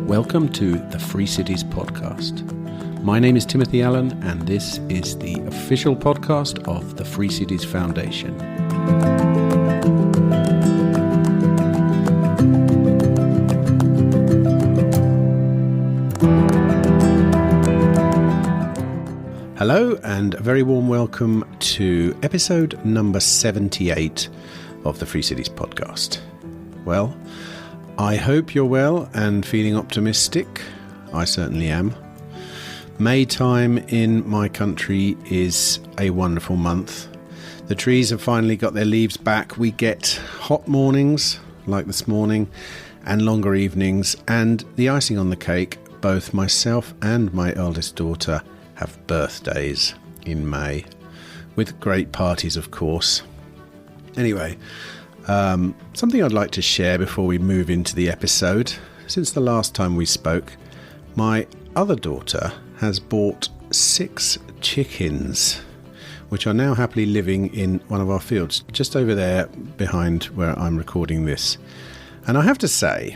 Welcome to the Free Cities Podcast. My name is Timothy Allen, and this is the official podcast of the Free Cities Foundation. Hello, and a very warm welcome to episode number 78 of the Free Cities Podcast. Well, I hope you're well and feeling optimistic. I certainly am. May time in my country is a wonderful month. The trees have finally got their leaves back. We get hot mornings, like this morning, and longer evenings. And the icing on the cake, both myself and my eldest daughter have birthdays in May, with great parties, of course. Anyway, something I'd like to share before we move into the episode. Since the last time we spoke, my other daughter has bought 6 chickens, which are now happily living in one of our fields, just over there behind where I'm recording this. And I have to say,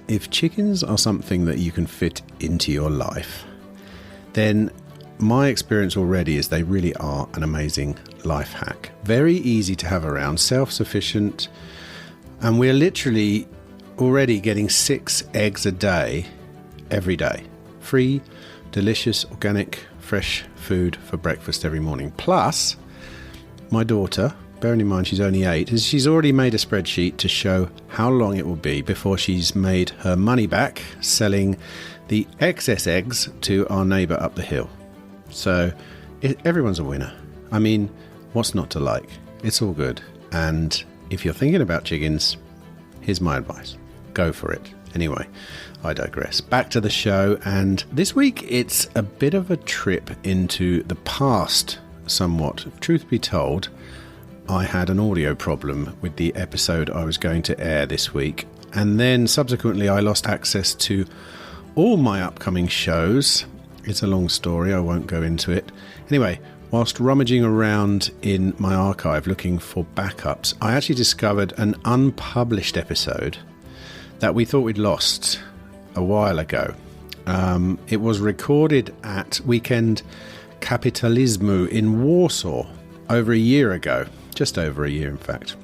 if chickens are something that you can fit into your life, then my experience already is they really are an amazing life hack. Very easy to have around, self-sufficient, and we're literally already getting 6 eggs a day, every day. Free, delicious, organic, fresh food for breakfast every morning. Plus, my daughter, bearing in mind she's only 8, she's already made a spreadsheet to show how long it will be before she's made her money back selling the excess eggs to our neighbour up the hill. So everyone's a winner. I mean, what's not to like? It's all good. And if you're thinking about chickens, here's my advice. Go for it. Anyway, I digress. Back to the show. And this week, it's a bit of a trip into the past, somewhat. Truth be told, I had an audio problem with the episode I was going to air this week. And then subsequently, I lost access to all my upcoming shows. It's a long story, I won't go into it. Anyway, whilst rummaging around in my archive looking for backups, I actually discovered an unpublished episode that we thought we'd lost a while ago. It was recorded at Weekend Kapitalizmu in Warsaw over a year ago, just over a year in fact.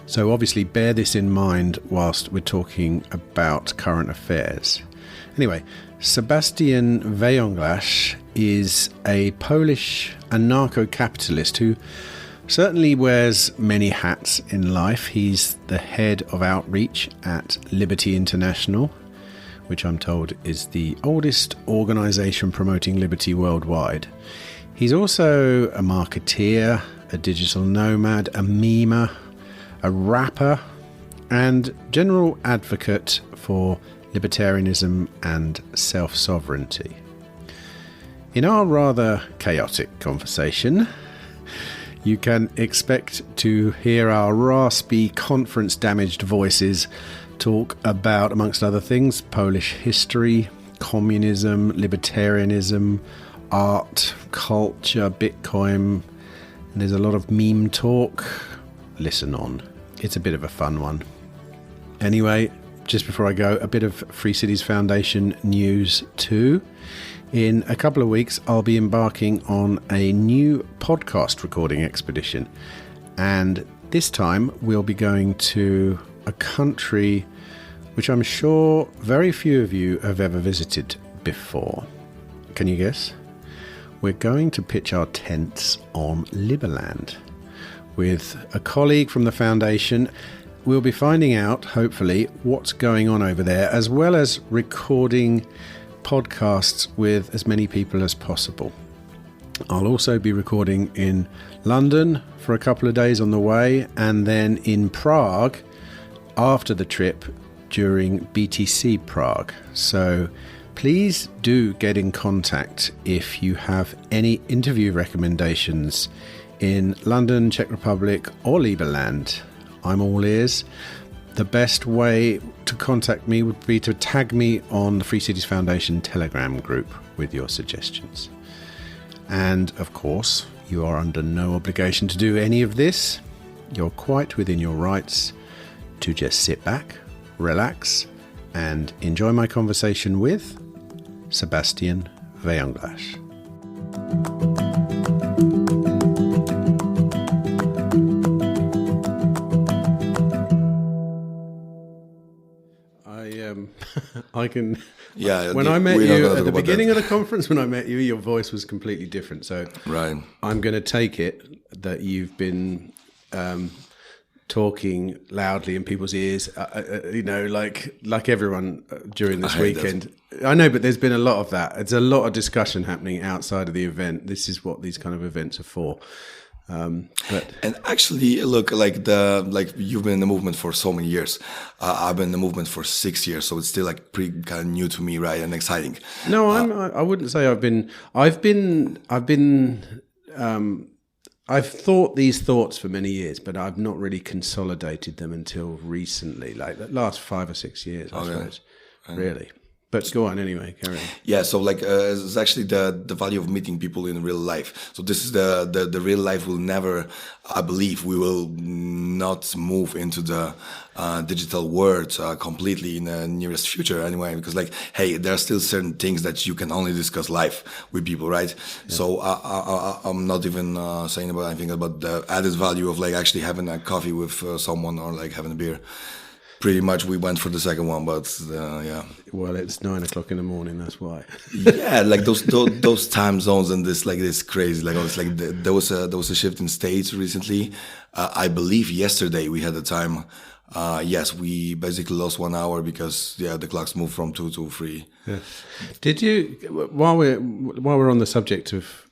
So obviously bear this in mind whilst we're talking about current affairs. Anyway, Sebastian Weglarz is a Polish anarcho-capitalist who certainly wears many hats in life. He's the head of outreach at Liberty International, which I'm told is the oldest organisation promoting liberty worldwide. He's also a marketeer, a digital nomad, a memer, a rapper, and general advocate for Libertarianism and self-sovereignty. In our rather chaotic conversation, you can expect to hear our raspy, conference-damaged voices talk about, amongst other things, Polish history, communism, libertarianism, art, culture, Bitcoin, and there's a lot of meme talk. Listen on. It's a bit of a fun one. Anyway, just before I go, a bit of Free Cities Foundation news too. In a couple of weeks, I'll be embarking on a new podcast recording expedition. And this time, we'll be going to a country which I'm sure very few of you have ever visited before. Can you guess? We're going to pitch our tents on Liberland. With a colleague from the foundation, we'll be finding out, hopefully, what's going on over there, as well as recording podcasts with as many people as possible. I'll also be recording in London for a couple of days on the way, and then in Prague after the trip during BTC Prague. So please do get in contact if you have any interview recommendations in London, Czech Republic, or Liberland. I'm all ears. the best way to contact me would be to tag me on the Free Cities Foundation Telegram group with your suggestions. And of course, you are under no obligation to do any of this. You're quite within your rights to just sit back, relax, and enjoy my conversation with Sebastian Weglarz. I can. Yeah. When I met you at the beginning of the conference, when I met you, your voice was completely different. So right. I'm going to take it that you've been talking loudly in people's ears. Like everyone during this weekend. I know, but there's been a lot of that. It's a lot of discussion happening outside of the event. This is what these kind of events are for. And actually, look, like you've been in the movement for so many years. I've been in the movement for 6 years, so it's still like pretty kind of new to me, right? And exciting. No, I wouldn't say I've thought these thoughts for many years, but I've not really consolidated them until recently, like the last 5 or 6 years, I suppose. Really. But go on anyway, carry on. Yeah, so it's actually the value of meeting people in real life. So this is the real life will never, I believe, we will not move into the digital world completely in the nearest future anyway, because hey, there are still certain things that you can only discuss live with people, right? Yeah. So I'm not even saying about anything about the added value of actually having a coffee with someone or having a beer. Pretty much we went for the second one, but yeah. Well, it's 9 o'clock in the morning, that's why. Yeah, those time zones and this crazy. There was a shift in states recently. I believe yesterday we had a time. Yes, we basically lost 1 hour because the clocks moved from 2 to 3. Yeah. Did you, while we're on the subject of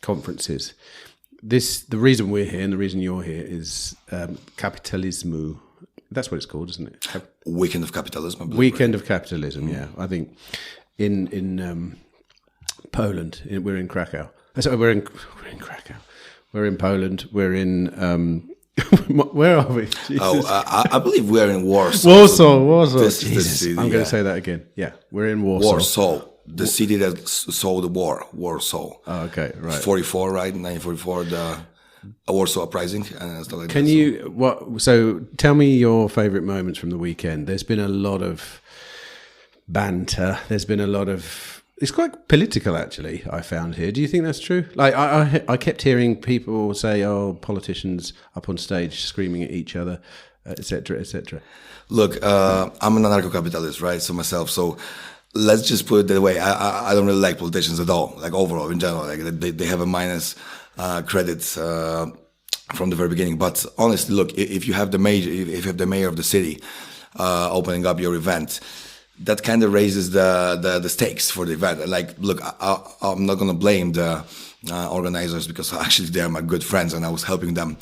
conferences, the reason we're here and the reason you're here is Kapitalizmu. That's what it's called, isn't it? Weekend of Kapitalism. I believe, Weekend of Kapitalism. Yeah, I think in Poland. We're in Krakow. So we're in Krakow. We're in Poland. We're in where are we? Jesus. I believe we're in Warsaw. Warsaw. Jesus. I'm going to say that again. Yeah, we're in Warsaw. Warsaw, the city that saw the war. Warsaw. Oh, okay, right. 44, right? 1944. A Warsaw uprising and stuff like that. So tell me your favorite moments from the weekend. There's been a lot of banter. There's been a lot of. It's quite political, actually. I found here. Do you think that's true? I kept hearing people say, "Oh, politicians up on stage screaming at each other, etc., etc." Look, I'm an anarcho-capitalist, right? So myself, so. Let's just put it that way. I don't really like politicians at all. Overall, in general, they have a minus credits from the very beginning. But honestly, look, if you have the mayor of the city opening up your event, that kind of raises the stakes for the event. Look, I'm not gonna blame the organizers because actually they are my good friends and I was helping them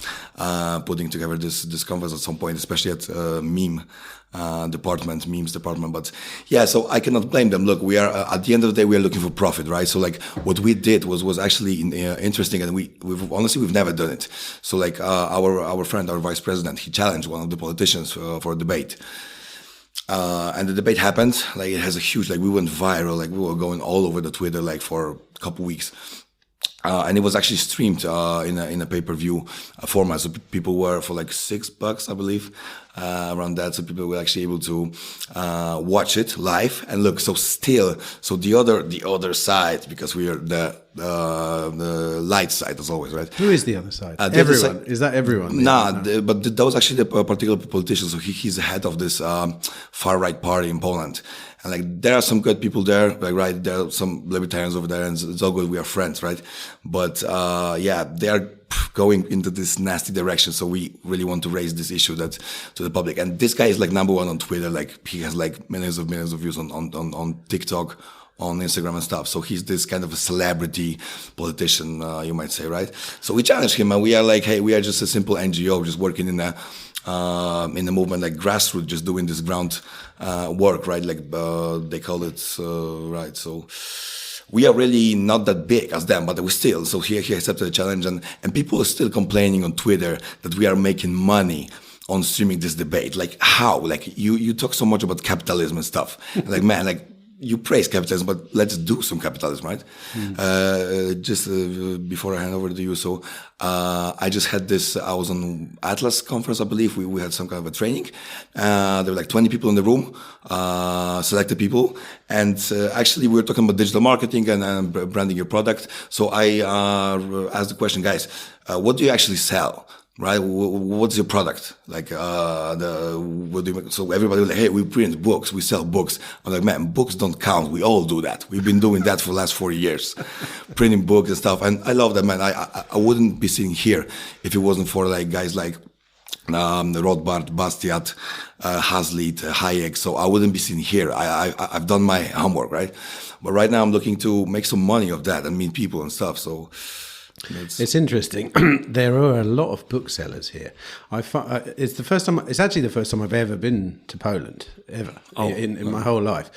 putting together this conference at some point, especially at memes department. But yeah, so I cannot blame them. Look, we are at the end of the day we are looking for profit, right? So what we did was actually interesting, and we've never done it. So our friend, our vice president, he challenged one of the politicians for a debate. And the debate happened. It has a huge, we went viral. We were going all over the Twitter for a couple weeks. And it was actually streamed in a pay-per-view format. So people were for $6, I believe, around that. So people were actually able to watch it live. And look, so the other side, because we are the light side as always, right? Who is the other side? Everyone. Is that everyone? But that was actually the particular politician. So he's the head of this far-right party in Poland. And there are some good people there, right? There are some libertarians over there, and it's all good. We are friends, right? But they are going into this nasty direction. So we really want to raise this issue to the public. And this guy is number one on Twitter. He has millions of views on TikTok, on Instagram and stuff. So he's this kind of a celebrity politician, you might say, right? So we challenge him, and we are hey, we are just a simple NGO, just working in the movement, grassroots, just doing this ground work, right? They call it, right? So we are really not that big as them, but we still. So he accepted the challenge, and people are still complaining on Twitter that we are making money on streaming this debate. Like how? Like you talk so much about capitalism and stuff. Like man, like you praise capitalism, but let's do some capitalism, right? Just before I hand over to you, so I just had this. I was on Atlas conference, I believe. We had some kind of a training. There were like 20 people in the room, selected people, and actually we were talking about digital marketing and branding your product. So I asked the question, guys, what do you actually sell? Right? What's your product? Like, what do you make? So everybody was like, hey, we print books, we sell books. I'm like, man, books don't count. We all do that. We've been doing that for the last 40 years, printing books and stuff. And I love that, man. I wouldn't be sitting here if it wasn't for like guys like, Rothbard, Bastiat, Hazlitt, Hayek. So I wouldn't be sitting here. I've done my homework, right? But right now I'm looking to make some money of that and meet people and stuff. So, it's interesting. There are a lot of booksellers here. It's the first time. It's actually the first time I've ever been to Poland ever in my whole life.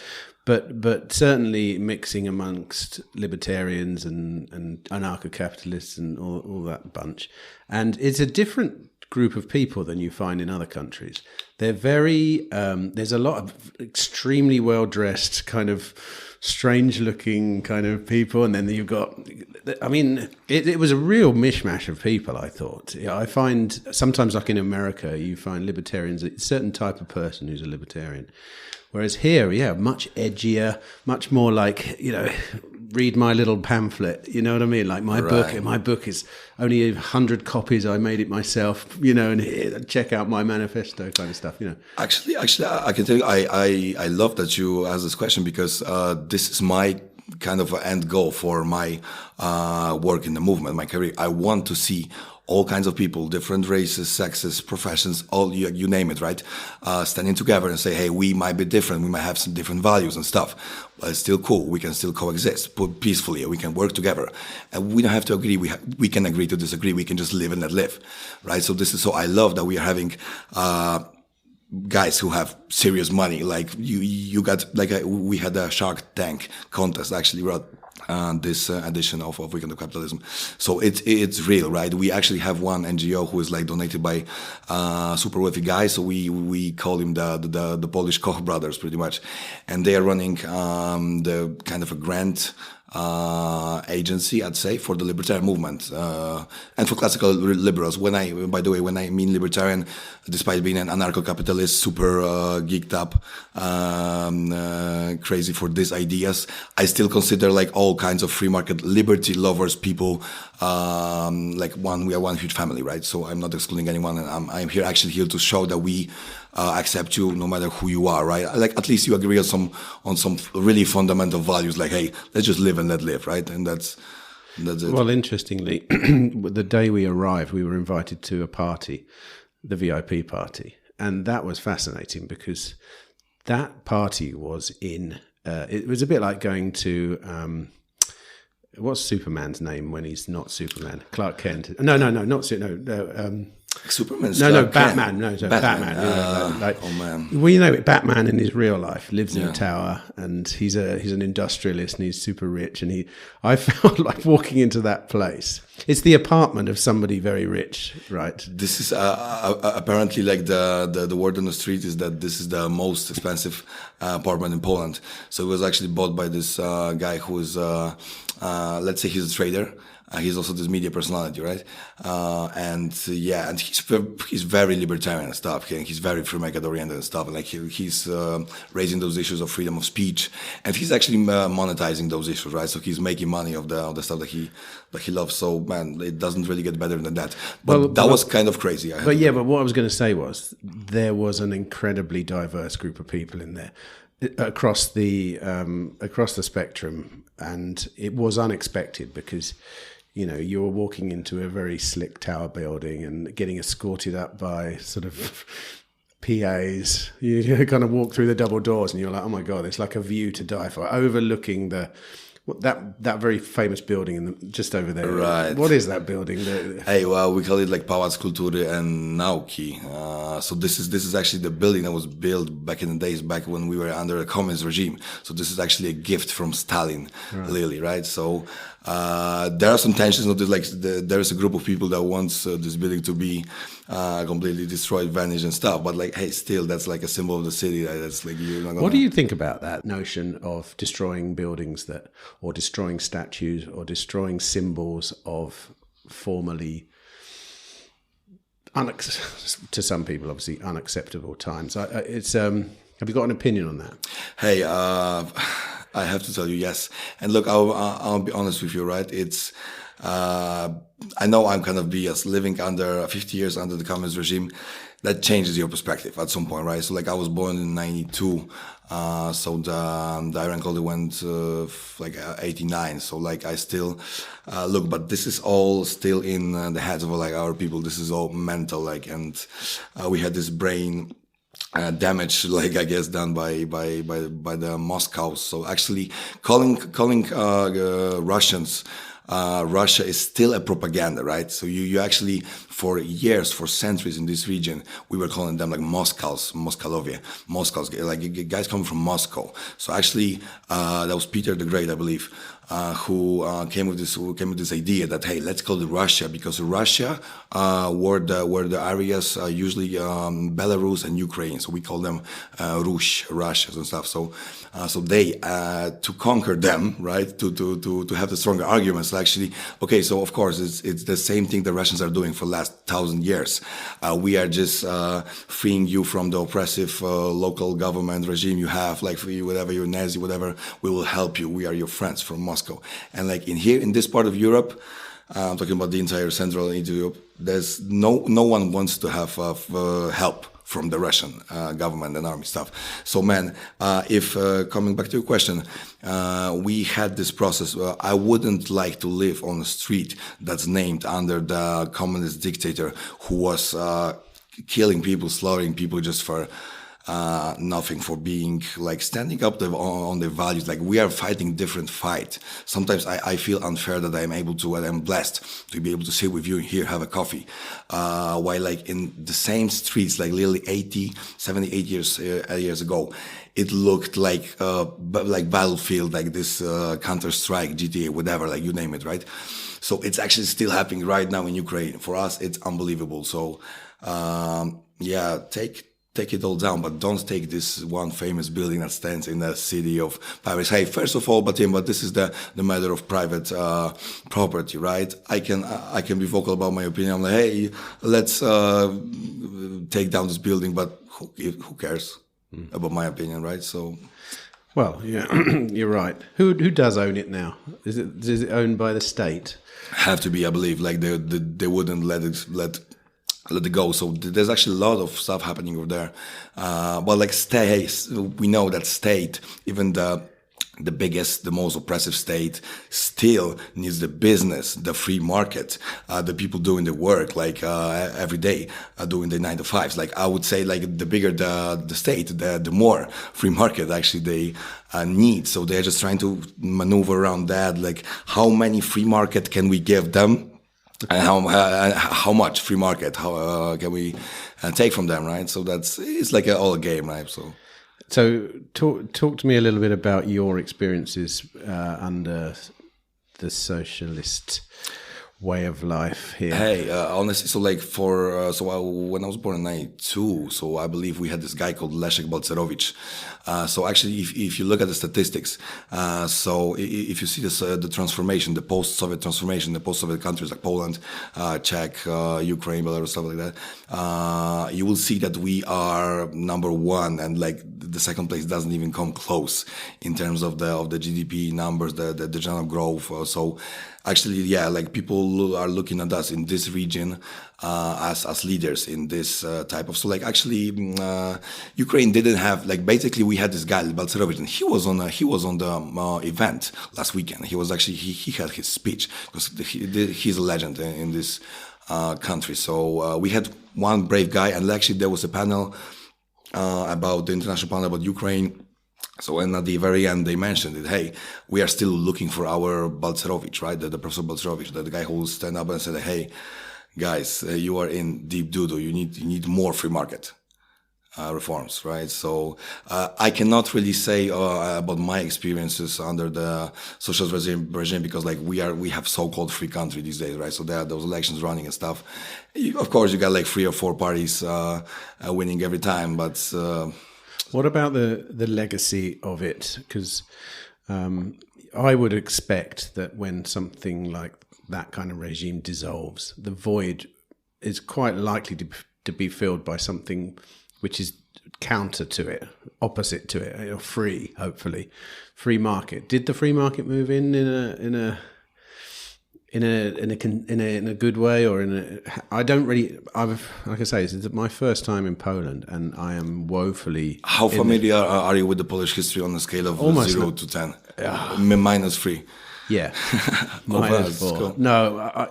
But certainly mixing amongst libertarians and anarcho-capitalists and all that bunch. And it's a different group of people than you find in other countries. They're very. There's a lot of extremely well dressed kind of strange looking kind of people, and then you've got, I mean, it was a real mishmash of people, I thought. I find sometimes, like in America, you find libertarians, a certain type of person who's a libertarian, whereas here, much edgier, much more like, read my little pamphlet, you know what I mean? Like my book is only 100 copies, I made it myself, and check out my manifesto kind of stuff, Actually, I can tell you, I love that you asked this question, because this is my kind of end goal for my work in the movement, my career. I want to see all kinds of people, different races, sexes, professions, all you name it, right? Standing together and say, hey, we might be different, we might have some different values and stuff, but it's still cool. We can still coexist peacefully. We can work together, and we don't have to agree. We can agree to disagree. We can just live and let live, right? So I love that we are having guys who have serious money. Like you got we had a Shark Tank contest actually. This edition of Weekend Kapitalism. So it's real, right? We actually have one NGO who is like donated by super wealthy guys. So we call him the Polish Koch brothers, pretty much, and they are running the kind of a grant agency, I'd say, for the libertarian movement and for classical liberals. When I mean libertarian, despite being an anarcho-capitalist, super geeked up, crazy for these ideas, I still consider like all kinds of free market liberty lovers people we are one huge family, right? So I'm not excluding anyone, and I'm here to show that we accept you no matter who you are, right? Like at least you agree on some really fundamental values, like, hey, let's just live and let live, right? And that's it. Well, interestingly, the day we arrived, we were invited to a party, the VIP party, and that was fascinating because that party was in. It was a bit like going to. What's Superman's name when he's not Superman? Clark Kent. No, not Superman. Superman's Batman. No, Batman. Oh man. Well, Batman in his real life lives in a tower, and he's an industrialist, and he's super rich. And I felt like walking into that place. It's the apartment of somebody very rich, right? This is apparently like the word on the street is that this is the most expensive apartment in Poland. So it was actually bought by this guy who is, let's say, he's a trader. He's also this media personality, right? And he's very libertarian and stuff. He's very free market oriented and stuff. And like he's raising those issues of freedom of speech, and he's actually monetizing those issues, right? So he's making money of the stuff that he loves. So man, it doesn't really get better than that. But that was kind of crazy. But what I was going to say was there was an incredibly diverse group of people in there across the spectrum, and it was unexpected because. You were walking into a very slick tower building and getting escorted up by sort of PAs. You kind of walk through the double doors and you're like, oh my God, it's like a view to die for, overlooking that very famous building just over there. Right. What is that building? Hey, well, we call it like Pałac Kultury and Nauki. So this is actually the building that was built back in the days, back when we were under a communist regime. So this is actually a gift from Stalin, really, right? So There are some tensions. There is a group of people that wants this building to be completely destroyed, vanished, and stuff. But like, hey, still, that's like a symbol of the city. That's like you're not gonna... What do you think about that notion of destroying buildings or destroying statues, or destroying symbols of formerly, to some people, obviously unacceptable times? Have you got an opinion on that? Hey, I have to tell you, yes. And look, I'll be honest with you, right? It's, I know I'm kind of BS, living under 50 years under the communist regime. That changes your perspective at some point, right? So like, I was born in 92. So the Iran Code went, 89. So like, I still, look, but this is all still in the heads of like our people. This is all mental, and we had this brain damage, I guess, done by the Moscow. So actually calling Russians, Russia is still a propaganda, right? So you actually, for years, for centuries in this region, we were calling them like Moskalovia, like guys coming from Moscow. So actually, that was Peter the Great, I believe, who came with this idea that, hey, let's call it Russia, because Russia were the areas usually Belarus and Ukraine. So we call them Russias and stuff. So they to conquer them, right? To have the stronger arguments. Actually, okay, so of course it's the same thing the Russians are doing for the last 1,000 years. We are just freeing you from the oppressive local government regime you have, like for you, whatever, you're Nazi, whatever. We will help you. We are your friends from Moscow. And like in this part of Europe, I'm talking about the entire Central and Eastern Europe, there's no one wants to have help from the Russian government and army stuff. So man, if coming back to your question, we had this process. I wouldn't like to live on a street that's named under the communist dictator who was killing people, slaughtering people just for nothing, for being like standing up on their values. Like, we are fighting different fight. Sometimes I feel unfair that I'm able to, and I'm blessed to be able to sit with you here, have a coffee, while like in the same streets, like literally 78 years ago, it looked like battlefield, like this Counter-Strike, GTA, whatever, like you name it, right? So it's actually still happening right now in Ukraine. For us, it's unbelievable. So yeah, take it all down, but don't take this one famous building that stands in the city of Paris. Hey, first of all, but this is the matter of private property, right? I can be vocal about my opinion. I'm like, hey, let's take down this building, but who cares about my opinion, right? So, well, yeah, you're right. Who does own it now? Is it owned by the state? Have to be, I believe. Like they wouldn't let it go. So there's actually a lot of stuff happening over there. But like we know that state, even the biggest, the most oppressive state, still needs the business, the free market, the people doing the work, like every day, doing the 9 to 5s. Like, I would say, like, the bigger the state, the more free market actually they need. So they're just trying to maneuver around that. Like, how many free market can we give them? And how much free market can we take from them, right? So it's like all a game, right? So talk to me a little bit about your experiences under the socialist way of life here. Hey, honestly, so like when I was born in 92, so I believe we had this guy called Leszek Balcerowicz. So actually, if you look at the statistics, so if you see this, the transformation, the post-Soviet transformation, the post-Soviet countries like Poland, Czech, Ukraine, Belarus, stuff like that, you will see that we are number one, and like the second place doesn't even come close in terms of the GDP numbers, the general growth. So actually, yeah, like people are looking at us in this region as leaders in this type of. So like actually, Ukraine didn't have, like, basically we had this guy Balcerowicz, and he was on the event last weekend. He was actually he had his speech because he's a legend in this country. So we had one brave guy, and actually there was a panel about the international panel about Ukraine. So, and at the very end, they mentioned it. Hey, we are still looking for our Balcerowicz, right? The Professor Balcerowicz, the guy who will stand up and say, hey, guys, you are in deep doo-doo. You need more free market. reforms, right? So I cannot really say about my experiences under the socialist regime because like we have so-called free country these days, right? So there are those elections running and stuff. Of course, you got like 3 or 4 parties winning every time, but what about the legacy of it? Because I would expect that when something like that kind of regime dissolves, the void is quite likely to be filled by something which is counter to it, opposite to it, free, hopefully, free market. Did the free market move in a good way, or I don't really. Like I say, this is my first time in Poland, and I am woefully. How familiar are you with the Polish history on a scale of 0 to 10? -3. Yeah, -4. Cool. No,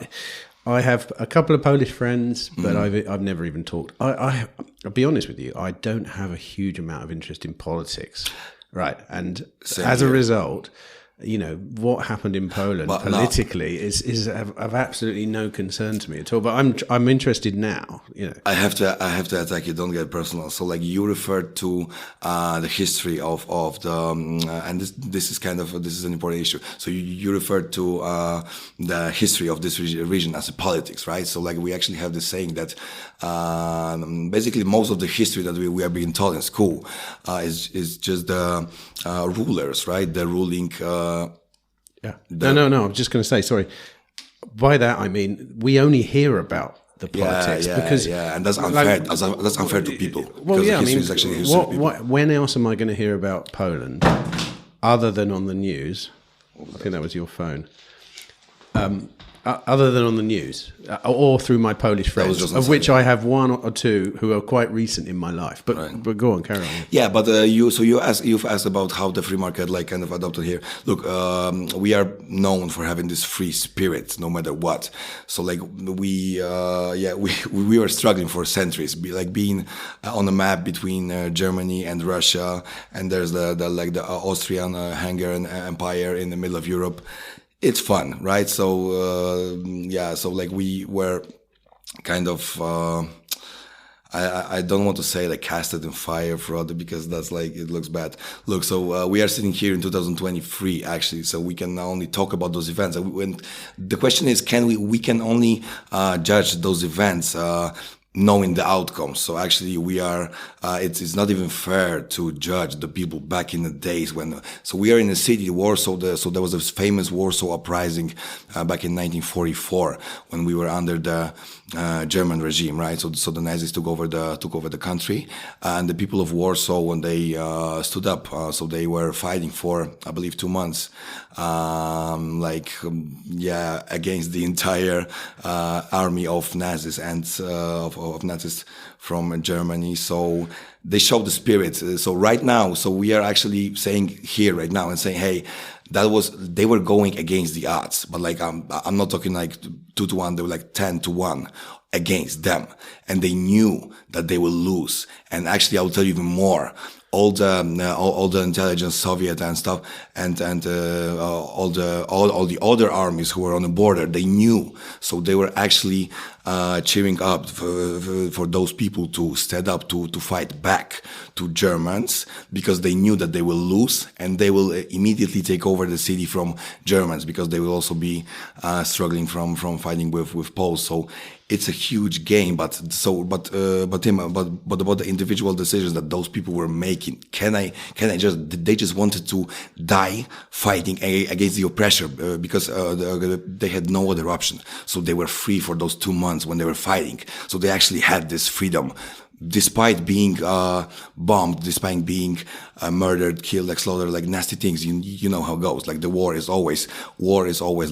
I have a couple of Polish friends, but I've never even talked. I'll be honest with you, I don't have a huge amount of interest in politics, right? And as a result, what happened in Poland politically is of absolutely no concern to me at all. But I'm interested now. I have to attack you. Don't get personal. So like you referred to the history of the and this is an important issue. So you referred to the history of this region as a politics, right? So like we actually have this saying that basically most of the history that we are being taught in school is just the rulers, right? The ruling. No. I'm just going to say, sorry. By that I mean we only hear about the politics because and that's unfair. That's unfair to people. Well, yeah, history is actually history of people. When else am I going to hear about Poland other than on the news? I think that was your phone. Other than on the news or through my Polish friends, of which I have 1 or 2 who are quite recent in my life. But go on, carry on. Yeah, but you've asked about how the free market kind of adopted here. Look, we are known for having this free spirit, no matter what. So like we were struggling for centuries, being on a map between Germany and Russia, and there's the Austrian-Hungarian Empire in the middle of Europe. It's fun, right? So so like we were kind of I don't want to say like casted in fire for other because that's like it looks bad. Look, so we are sitting here in 2023 actually, so we can only talk about those events. And the question is, we can only judge those events knowing the outcomes. So actually we are, it's not even fair to judge the people back in the days so we are in a city, Warsaw, so there was this famous Warsaw uprising back in 1944 when we were under the German regime, right? So the Nazis took over the country, and the people of Warsaw, when they stood up, so they were fighting for, I believe, 2 months, against the entire army of Nazis and of Nazis from Germany. So they showed the spirit. So right now, so we are actually saying here right now and saying, hey, they were going against the odds, but like I'm not talking like 2 to 1, they were like 10 to 1 against them, and they knew that they will lose. And actually, I will tell you even more. All the intelligence, Soviet and stuff, and all the other armies who were on the border, they knew. So they were actually cheering up for those people to stand up to fight back to Germans, because they knew that they will lose and they will immediately take over the city from Germans, because they will also be struggling from fighting with Poles. So it's a huge game, but about the individual decisions that those people were making, they just wanted to die fighting against the oppressor, because they had no other option. So they were free for those 2 months when they were fighting. So they actually had this freedom, despite being bombed, despite being murdered, killed, like slaughtered, like nasty things. You know how it goes. Like the war is always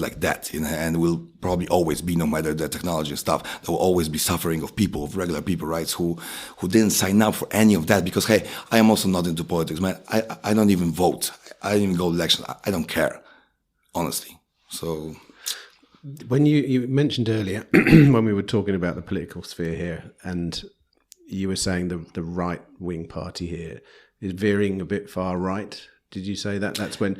like that, and will probably always be, no matter the technology and stuff. There will always be suffering of people, of regular people, right? Who didn't sign up for any of that, because hey, I am also not into politics, man. I don't even vote. I don't even go to elections. I don't care, honestly. So. When you mentioned earlier, when we were talking about the political sphere here, and you were saying the right-wing party here is veering a bit far right. Did you say that? That's when,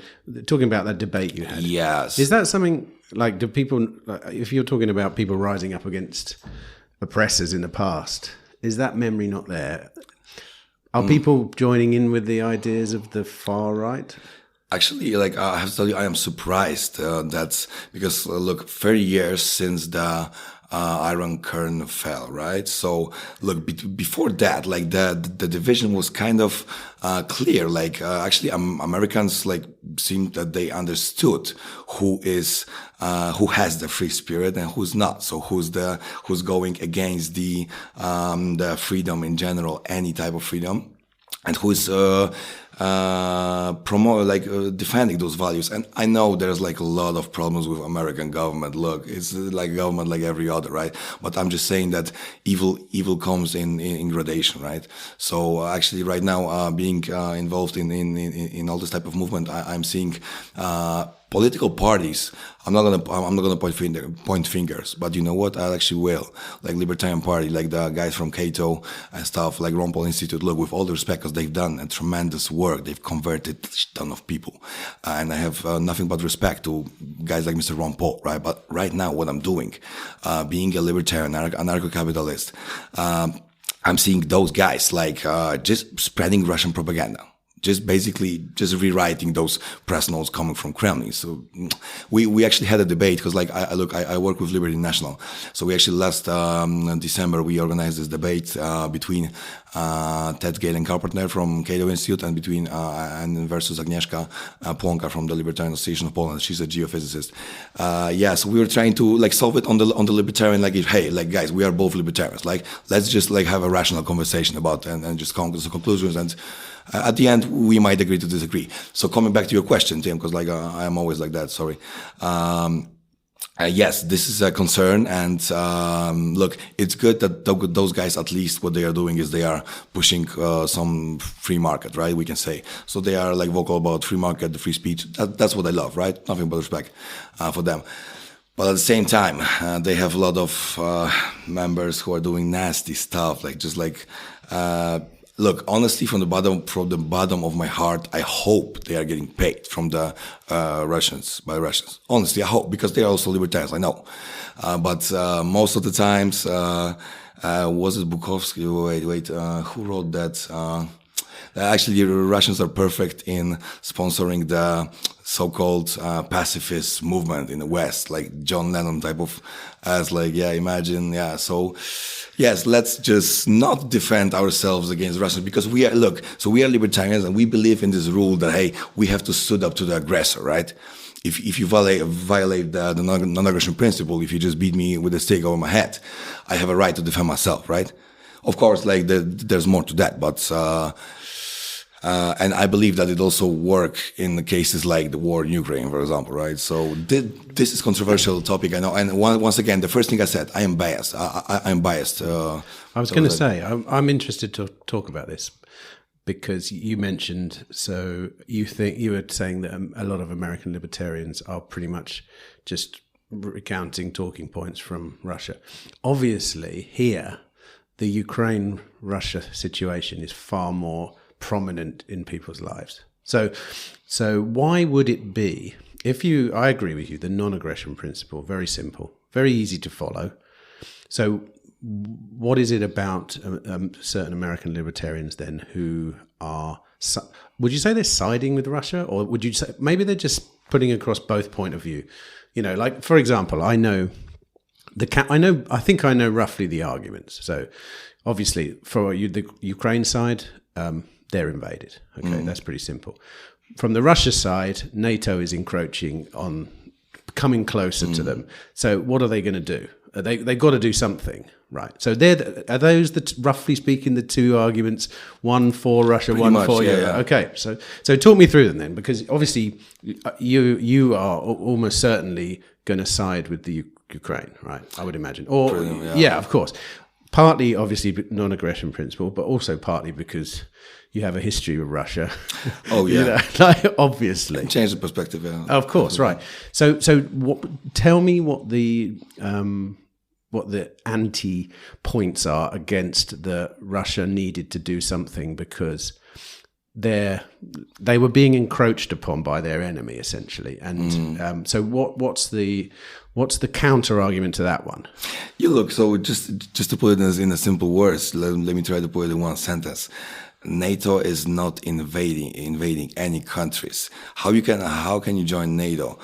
talking about that debate you had. Yes. Is that something, like, do people, if you're talking about people rising up against oppressors in the past, is that memory not there? Are people joining in with the ideas of the far right? Actually, like I have to tell you, I am surprised. That's because look, 30 years since the Iron Curtain fell, right? So look, before that, like the division was kind of clear. Like actually, Americans like seemed that they understood who has the free spirit and who's not. So who's going against the freedom in general, any type of freedom, and who's defending those values. And I know there's like a lot of problems with American government. Look, it's like government like every other, right? But I'm just saying that evil comes in gradation, right? So actually right now, being involved in all this type of movement, I'm seeing political parties. I'm not gonna point fingers, but you know what? I actually will. Like Libertarian Party, like the guys from Cato and stuff, like Ron Paul Institute. Look, with all the respect, because they've done a tremendous work. They've converted a ton of people, and I have nothing but respect to guys like Mr. Ron Paul, right? But right now, what I'm doing, being a libertarian, anarcho-capitalist, I'm seeing those guys like just spreading Russian propaganda. Just basically just rewriting those press notes coming from Kremlin. So we actually had a debate because like I work with Liberty National. So we actually last December we organized this debate between Ted Gale and Carpenter from Cato Institute and between and versus Agnieszka Płonka from the Libertarian Association of Poland. She's a geophysicist. So we were trying to like solve it on the libertarian, like hey, like guys, we are both libertarians. Like let's just like have a rational conversation about and just come to some conclusions, and at the end we might agree to disagree. So coming back to your question, Tim, because like I am always like that. Sorry. Yes, this is a concern, and look, it's good that those guys, at least what they are doing is they are pushing some free market, right? We can say so. They are like vocal about free market, the free speech. That's what I love, right? Nothing but respect for them. But at the same time, they have a lot of members who are doing nasty stuff, like just like. Look, honestly, from the bottom of my heart, I hope they are getting paid from the Russians. Honestly, I hope, because they are also libertarians. I know, but most of the times, was it Bukowski? Wait, who wrote that? Actually, the Russians are perfect in sponsoring the so-called pacifist movement in the West, like John Lennon type of, as like, imagine, so. Yes, let's just not defend ourselves against Russians, because we are libertarians and we believe in this rule that, hey, we have to stood up to the aggressor, right? If you violate the non-aggression principle, if you just beat me with a stick over my head, I have a right to defend myself, right? Of course, like there's more to that, but, and I believe that it also work in the cases like the war in Ukraine, for example, right? So this is controversial topic, I know. And once again, the first thing I said, I am biased. I'm biased. I was going to say, I'm interested to talk about this because you mentioned, so you were saying that a lot of American libertarians are pretty much just recounting talking points from Russia. Obviously, here, the Ukraine-Russia situation is far more prominent in people's lives. So why would it be, I agree with you, the non-aggression principle, very simple, very easy to follow. So what is it about certain American libertarians then who are, would you say they're siding with Russia, or would you say maybe they're just putting across both point of view? You know, like, for example, I think I know roughly the arguments. So obviously for the Ukraine side, they're invaded. Okay, that's pretty simple. From the Russia side, NATO is encroaching on, coming closer to them. So what are they going to do? They've got to do something, right? So are those roughly speaking the two arguments? One for Russia, pretty one much, for yeah. Okay, so talk me through them then, because obviously you are almost certainly going to side with the Ukraine, right? I would imagine, or yeah, of course. Partly, obviously, non-aggression principle, but also partly because you have a history with Russia. Oh yeah, you know, like, obviously. Change the perspective. Yeah. Of course, right. So tell me what the anti points are against the Russia needed to do something because they were being encroached upon by their enemy essentially, and so what's the counter argument to that one? You look, so just to put it in a simple words, let me try to put it in one sentence. NATO is not invading any countries. How can you join NATO?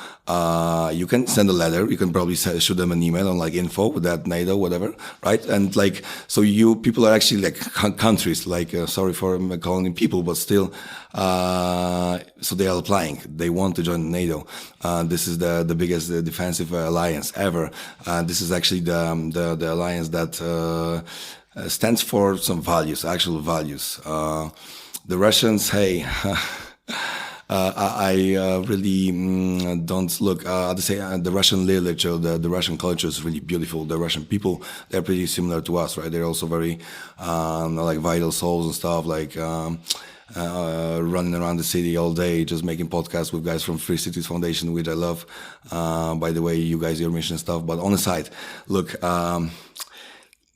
You can send a letter. You can probably shoot them an email on like info@NATO, whatever, right? And like, so people are actually like countries, like, sorry for calling them people, but still, so they are applying. They want to join NATO. This is the biggest defensive alliance ever. This is actually the alliance that, stands for some values, actual values. The Russians, hey, I really don't look. The Russian literature, the Russian culture is really beautiful. The Russian people, they're pretty similar to us, right? They're also very like vital souls and stuff, like running around the city all day, just making podcasts with guys from Free Cities Foundation, which I love. By the way, you guys, your mission stuff. But on the side, look.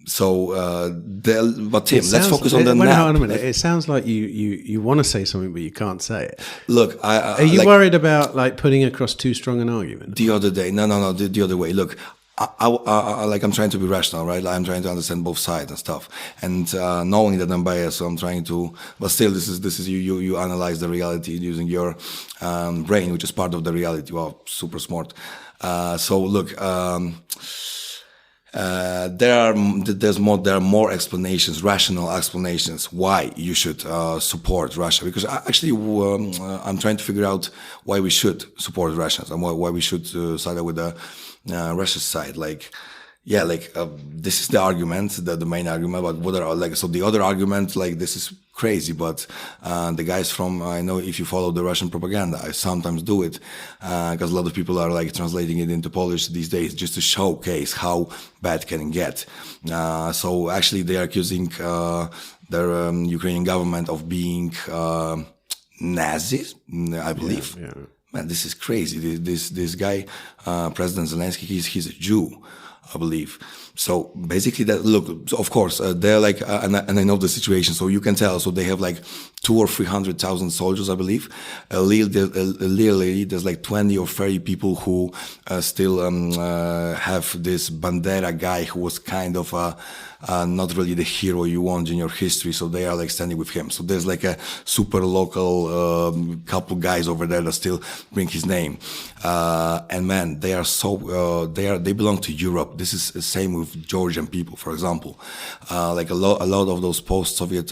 But Tim, let's focus on the Hold nap. on a minute. It sounds like you want to say something, but you can't say it. Look, are you like, worried about like putting across too strong an argument? The other day, no, the other way. Look, I'm trying to be rational, right? I'm trying to understand both sides and stuff, and knowing that I'm biased, so I'm trying to. But still, this is you analyze the reality using your brain, which is part of the reality. Wow, super smart. So look. There are more explanations, rational explanations why you should support Russia. Because actually, I'm trying to figure out why we should support Russians and why we should side with the Russia side. Like, yeah, this is the argument, the main argument. But what are so the other argument, like this is crazy. But the guys from, I know if you follow the Russian propaganda, I sometimes do it because a lot of people are like translating it into Polish these days just to showcase how bad can it get. So actually, they are accusing their Ukrainian government of being Nazis, I believe. Yeah. Man, this is crazy. This guy, President Zelensky, he's a Jew, I believe. So basically that, look, of course, they're like, and I know the situation, so you can tell. So they have like 200,000 or 300,000 soldiers, I believe. Literally, there's like 20 or 30 people who still have this Bandera guy who was kind of not really the hero you want in your history. So they are like standing with him. So there's like a super local couple guys over there that still bring his name. And man, they are so they belong to Europe. This is the same with Georgian people, for example. Like a lot of those post-Soviet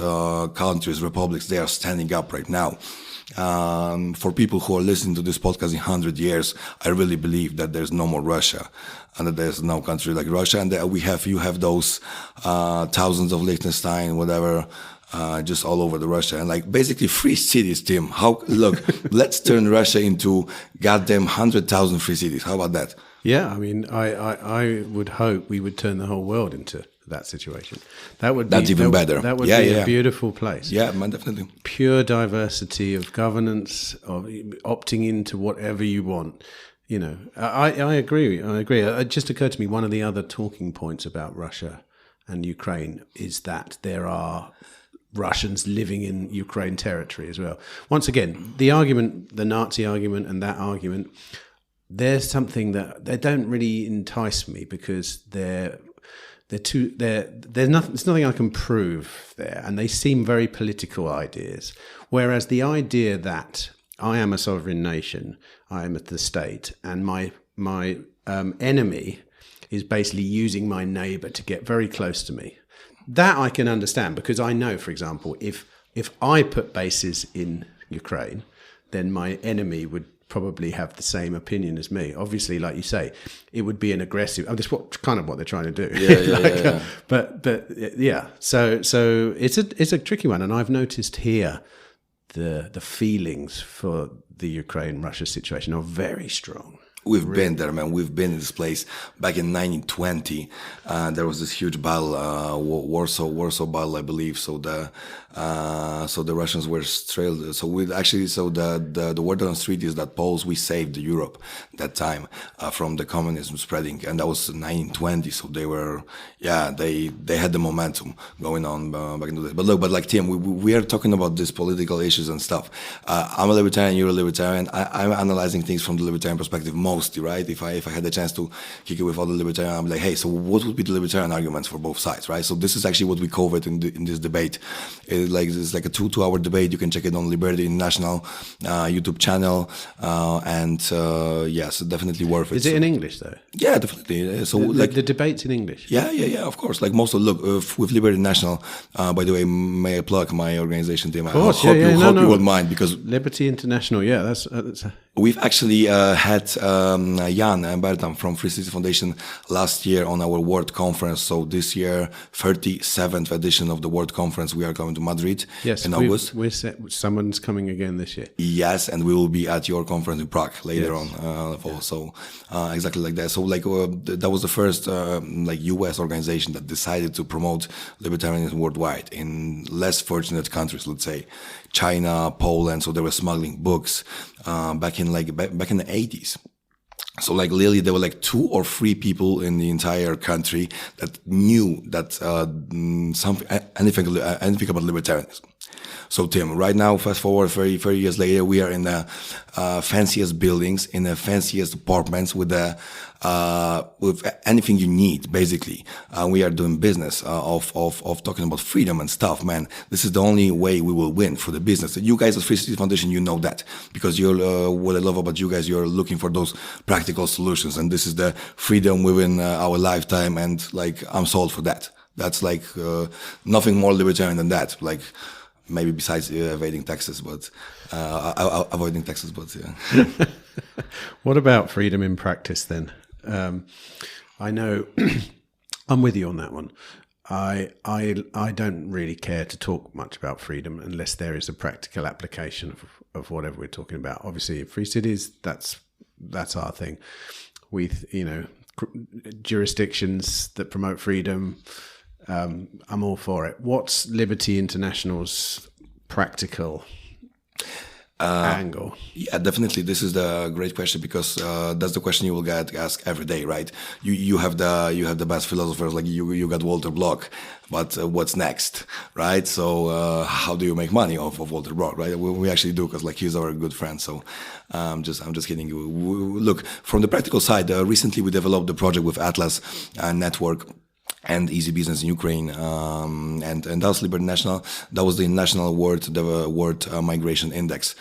countries, republics, they are standing up right now. For people who are listening to this podcast in 100 years, I really believe that there's no more Russia and that there's no country like Russia, and that you have those thousands of Liechtenstein, whatever, just all over the Russia, and like basically free cities, Tim. Look, let's turn Russia into goddamn 100,000 free cities. How about that? Yeah, I mean, I would hope we would turn the whole world into that situation. That's even better. That would be a beautiful place. Yeah, man, definitely. Pure diversity of governance, of opting into whatever you want. You know, I agree. It just occurred to me, one of the other talking points about Russia and Ukraine is that there are Russians living in Ukraine territory as well. Once again, the argument, the Nazi argument and that argument, there's something that they don't really entice me because there's nothing I can prove there, and they seem very political ideas. Whereas the idea that I am a sovereign nation, I am the state, and my enemy is basically using my neighbor to get very close to me. That I can understand, because I know, for example, if I put bases in Ukraine, then my enemy would probably have the same opinion as me. Obviously, like you say, it would be an aggressive. That's kind of what they're trying to do. Yeah. But yeah. So it's a tricky one, and I've noticed here the feelings for the Ukraine-Russia situation are very strong. We've been there, man. We've been in this place back in 1920. There was this huge battle, Warsaw battle, I believe. So the Russians were trailed. So the word on the street is that Poles, we saved Europe that time from the communism spreading, and that was 1920. So they were, they had the momentum going on back in the day. But like Tim, we are talking about these political issues and stuff. I'm a libertarian, you're a libertarian. I'm analyzing things from the libertarian perspective mostly, right? If I had the chance to kick it with other libertarians, I'm like, hey, so what would be the libertarian arguments for both sides, right? So this is actually what we covered in this debate. it's like a 2-hour debate. You can check it on Libertarian National YouTube channel, and yes, definitely worth it. Is it in English though? Yeah, definitely. So the debate's in English. Yeah, of course. Like most of with Libertarian National. By the way, may I plug my organization team? Of course, I hope you won't mind, because Liberty International. Yeah, that's we've actually had Jan and Bertam from Free Cities Foundation last year on our World Conference. So this year, 37th edition of the World Conference, we are coming to Madrid in August. Someone's coming again this year. Yes, and we will be at your conference in Prague later on. So exactly like that. So that was the first US organization that decided to promote libertarianism worldwide in less fortunate countries, let's say China, Poland. So they were smuggling books back in the 80s. So literally there were 2 or 3 people in the entire country that knew that anything about libertarianism. So Tim, right now, fast forward 30 years later, we are in the fanciest buildings, in the fanciest apartments with anything you need, basically. We are doing business of talking about freedom and stuff, man. This is the only way we will win for the business. You guys at Free Cities Foundation, you know that, because you're what I love about you guys, you're looking for those practical solutions, and this is the freedom within our lifetime, and I'm sold for that. That's nothing more libertarian than that. Maybe besides avoiding taxes, but yeah. What about freedom in practice then? I know I'm with you on that one. I don't really care to talk much about freedom unless there is a practical application of whatever we're talking about. Obviously, Free Cities, that's our thing. With jurisdictions that promote freedom. I'm all for it. What's Liberty International's practical angle? Yeah, definitely. This is the great question, because that's the question you will get asked every day, right? You have the best philosophers, like you got Walter Block, but what's next, right? So how do you make money off of Walter Block, right? We actually do, because he's our good friend. So I'm just kidding you. Look, from the practical side, recently we developed the project with Atlas Network and Easy Business in Ukraine, and that was Libertarian National. That was the National World Migration Index.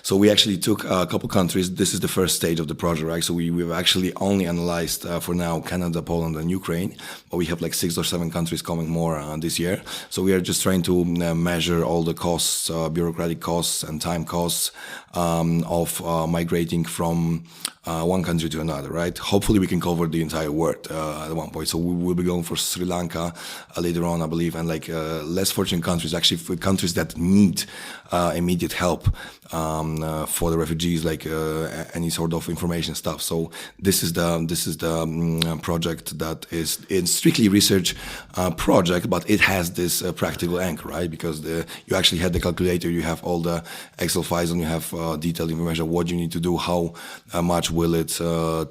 So we actually took a couple countries. This is the first stage of the project, right? So we've actually only analyzed for now Canada, Poland, and Ukraine, but we have 6 or 7 countries coming more this year. So we are just trying to measure all the costs, bureaucratic costs and time costs of migrating from one country to another, right? Hopefully we can cover the entire world at one point. So we will be going for Sri Lanka later on, I believe, and less fortunate countries, actually for countries that need immediate help for the refugees, any sort of information stuff. So this is the project that is in strictly research project, but it has this practical anchor, right? Because you actually had the calculator, you have all the Excel files, and you have detailed information of what you need to do, how much will it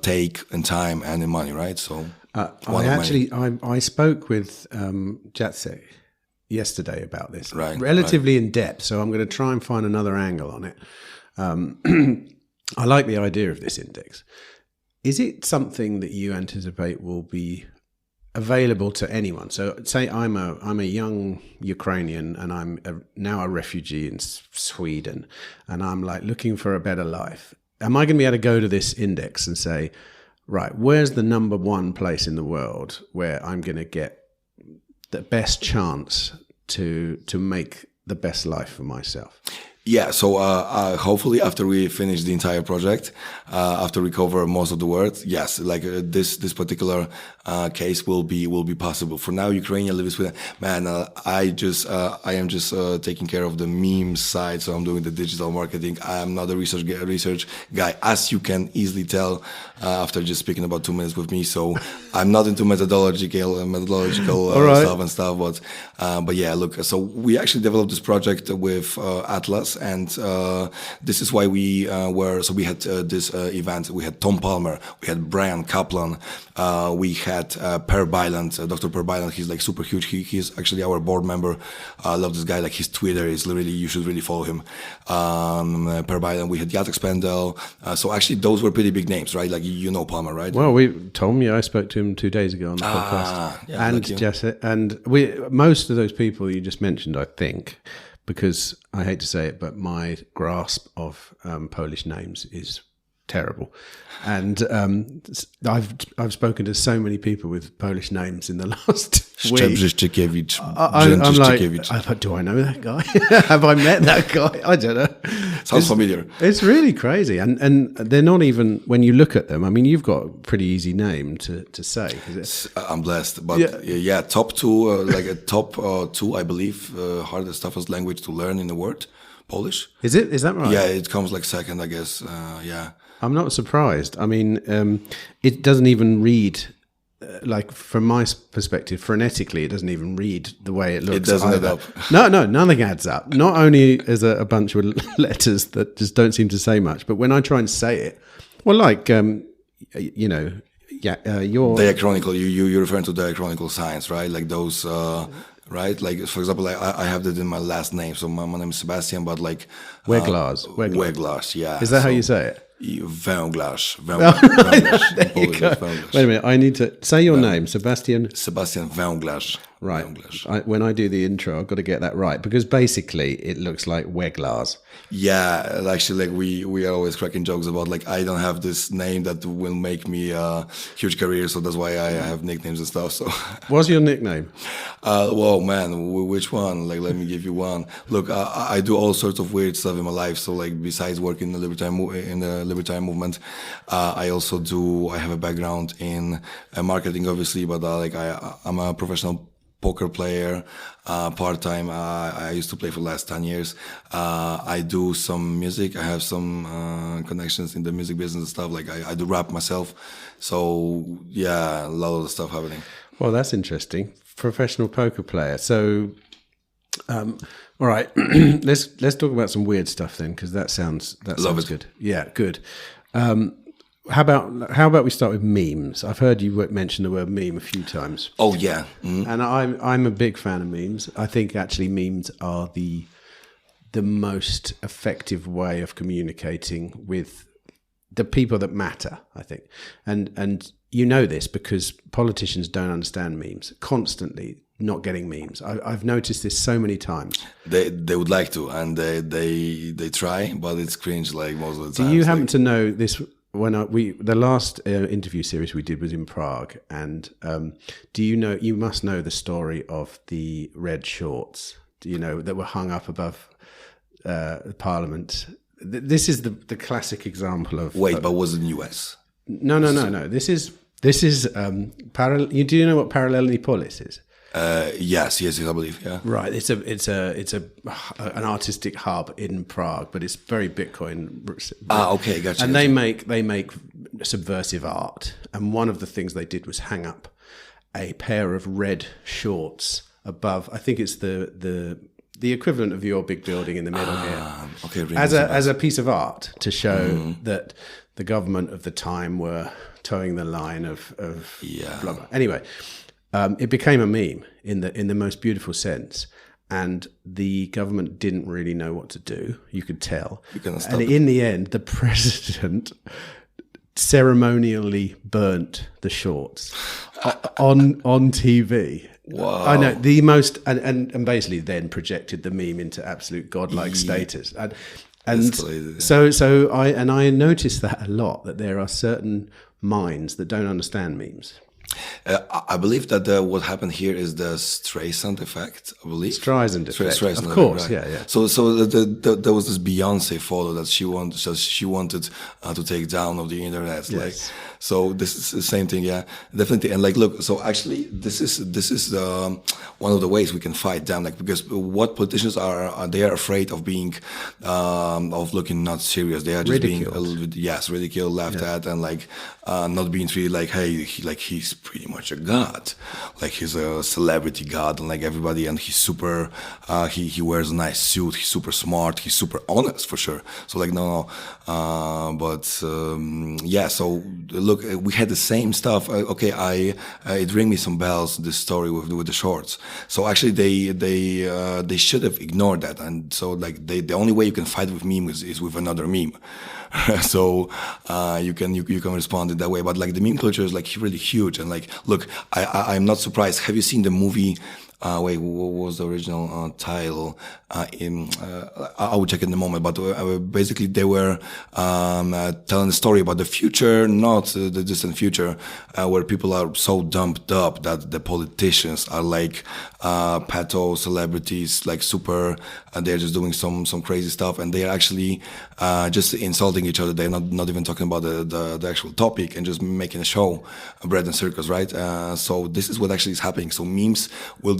take in time and in money, right? So I spoke with Jacek yesterday about this, relatively in depth. So I'm going to try and find another angle on it. I like the idea of this index. Is it something that you anticipate will be available to anyone? So say I'm a young Ukrainian and I'm now a refugee in Sweden, and I'm looking for a better life. Am I going to be able to go to this index and say, right, where's the number one place in the world where I'm going to get the best chance to make the best life for myself? Yeah, so hopefully after we finish the entire project, after we cover most of the world, yes, this particular case will be possible. For now, Ukraine lives with, man, I am just taking care of the meme side, so I'm doing the digital marketing. I am not a research guy, as you can easily tell after just speaking about 2 minutes with me. So I'm not into methodological stuff and stuff, but yeah, look. So we actually developed this project with Atlas. And this is why we we had this event. We had Tom Palmer, we had Brian Kaplan, we had Per Byland, Dr. Per Byland. He's super huge. He's actually our board member. I love this guy. His Twitter is really, you should really follow him. Per Byland. We had Jacek Spendel. So actually those were pretty big names, right? you know Palmer, right? Well, Tom, I spoke to him 2 days ago on the podcast, yeah, and like you. Jessica, and most of those people you just mentioned, I think, because I hate to say it, but my grasp of Polish names is terrible, and I've spoken to so many people with Polish names in the last week. I'm like, do I know that guy? Have I met that guy? I don't know. Sounds familiar. It's really crazy, and they're not even, when you look at them. I mean, you've got a pretty easy name to say. I'm blessed, but top two, like a top two, I believe, hardest, toughest language to learn in the world, Polish. Is that right? Yeah, it comes like second, I guess. Yeah. I'm not surprised. I mean, it doesn't even read, like from my perspective, phonetically, it doesn't even read the way it looks. It doesn't add up. No, nothing adds up. Not only is a bunch of letters that just don't seem to say much, but when I try and say it, well, like, you're diachronical. You're referring to diachronical signs, right? Like those. Right, like for example, I have that in my last name. So my name is Sebastian, but like Weglarz. Weglarz, yeah. Is that how you say it? Weglarz. There you go. Wait a minute, I need to say your name, Sebastian. Sebastian Weglarz. Right. When I do the intro, I've got to get that right, because basically it looks like Weglarz. Yeah, actually, like we are always cracking jokes about like I don't have this name that will make me a huge career, so that's why I have nicknames and stuff. So, what's your nickname? Whoa, man, which one? Like, let me give you one. Look, I do all sorts of weird stuff in my life. So, like, besides working in the libertarian movement, I also I have a background in marketing, obviously, but I'm a professional poker player, part-time. I used to play for the last 10 years. I do some music. I have some connections in the music business and stuff. Like I do rap myself. So yeah, a lot of the stuff happening. Well, that's interesting. Professional poker player. So, all right, let's talk about some weird stuff then, because that sounds good. Yeah, good. How about we start with memes? I've heard you mention the word meme a few times. Oh yeah, mm-hmm. And I'm a big fan of memes. I think actually memes are the most effective way of communicating with the people that matter, I think. And you know this because politicians don't understand memes, constantly not getting memes. I've noticed this so many times. They would like to, and they try, but it's cringe like most of the time. Do you happen to know this? The last interview series we did was in Prague, and you must know the story of the red shorts, that were hung up above Parliament. This is the classic example of. Wait, but was it in US? No. This is parallel. Do you know what parallelny polis is? Yes, I believe. Yeah. Right. It's an artistic hub in Prague, but it's very Bitcoin. Okay, gotcha. And they make subversive art. And one of the things they did was hang up a pair of red shorts above. I think it's the equivalent of your big building in the middle here. Okay. Really as a piece of art to show that the government of the time were towing the line of blah blah. Anyway. It became a meme in the most beautiful sense, and the government didn't really know what to do. You could tell. And in the end, the president ceremonially burnt the shorts on TV. Wow! I know the most, and basically then projected the meme into absolute godlike status. And so I noticed that a lot, that there are certain minds that don't understand memes. I believe that what happened here is the Streisand effect. I believe Streisand effect, Streisand of course, effect, right? yeah. So there was this Beyonce photo that she wanted to take down of the internet. Yes. Like, so this is the same thing, yeah, definitely. And like, look, so actually, this is one of the ways we can fight them, like, because what politicians are they are afraid of being of looking not serious. They are just ridiculed. being a little bit ridiculed, laughed at, and like not being treated like, hey, he's pretty much a god, like he's a celebrity god, and like everybody, and he's super. He wears a nice suit. He's super smart. He's super honest for sure. So like yeah. So look, we had the same stuff. It rang me some bells. This story with the shorts. So actually, they should have ignored that. And so like the only way you can fight with meme is with another meme. So you can respond in that way. But like the meme culture is like really huge. And like, look, I'm not surprised. Have you seen the movie? Wait, what was the original title? I will check in a moment. But basically, they were telling a story about the future, not the distant future, where people are so dumped up that the politicians are like pato celebrities, like super. They're just doing some crazy stuff, and they're actually just insulting each other. They're not even talking about the actual topic, and just making a show, bread and circus, right? So this is what actually is happening. So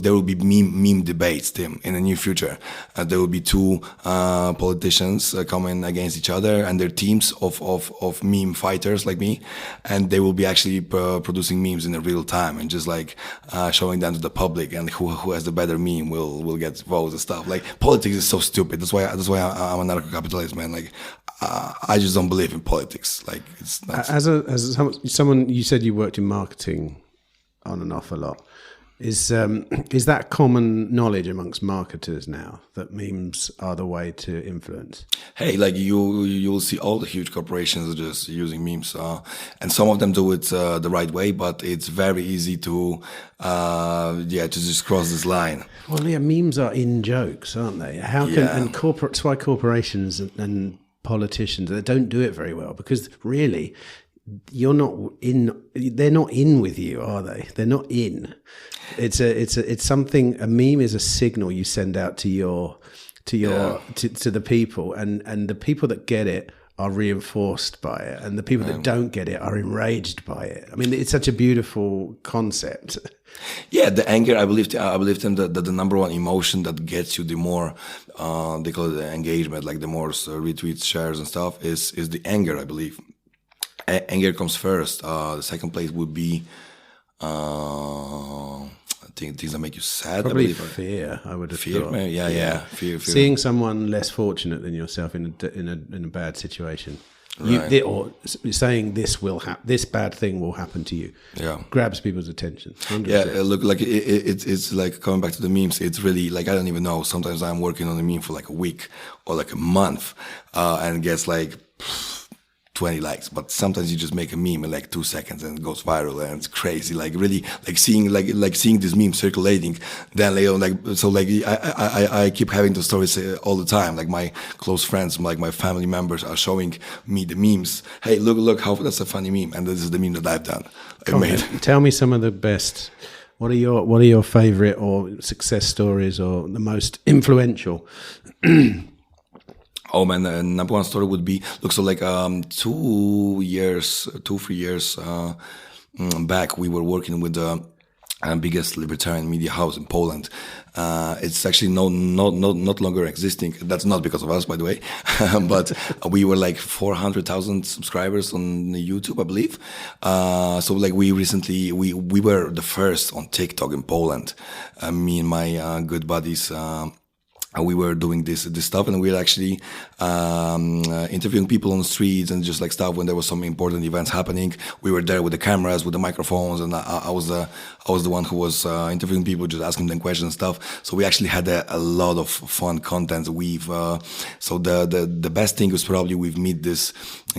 there will be meme debates, Tim, in the near future. There will be two politicians coming against each other and their teams of meme fighters like me, and they will be actually producing memes in real time and just like showing them to the public, and who has the better meme will get votes and stuff. Like politics is so stupid. That's why I'm an anarcho-capitalist, man. Like I just don't believe in politics. Like it's nuts. As someone, you said you worked in marketing on and off a lot. Is that common knowledge amongst marketers now, that memes are the way to influence? Hey, like you'll see all the huge corporations just using memes, and some of them do it the right way, but it's very easy to just cross this line. Well, yeah, memes are in jokes, aren't they? That's why corporations and politicians, they don't do it very well, because really, they're not in with you, are they? They're not in. It's something. A meme is a signal you send out to the people, and the people that get it are reinforced by it, and the people that don't get it are enraged by it. I mean, it's such a beautiful concept. Yeah, the anger. I believe that the number one emotion that gets you the more they call it the engagement, like the more retweets, shares, and stuff is the anger. I believe anger comes first. The second place would be things that make you sad. Probably fear. I would have thought. Yeah. Fear. Seeing someone less fortunate than yourself in a bad situation, right. or saying this bad thing will happen to you, grabs people's attention. 100%. Yeah, look, like it's like coming back to the memes. It's really like I don't even know. Sometimes I'm working on a meme for like a week or like a month, and gets like 20 likes, but sometimes you just make a meme in like 2 seconds and it goes viral, and it's crazy. Like really, like seeing this meme circulating. Then I keep having the stories all the time. Like my close friends, like my family members, are showing me the memes. Hey, look how that's a funny meme, and this is the meme that I've done. Tell me some of the best. What are your favorite or success stories, or the most influential? Oh man, number one story would be, look, so like 3 years back, we were working with the biggest libertarian media house in Poland. It's actually not longer existing. That's not because of us, by the way, but we were like 400,000 subscribers on YouTube, I believe. So like we were the first on TikTok in Poland. Me and my good buddies. We were doing this stuff, and we were actually interviewing people on the streets and just like stuff when there was some important events happening. We were there with the cameras, with the microphones, and I was the one who was interviewing people, just asking them questions and stuff. So we actually had a lot of fun content. So the best thing was probably we've met this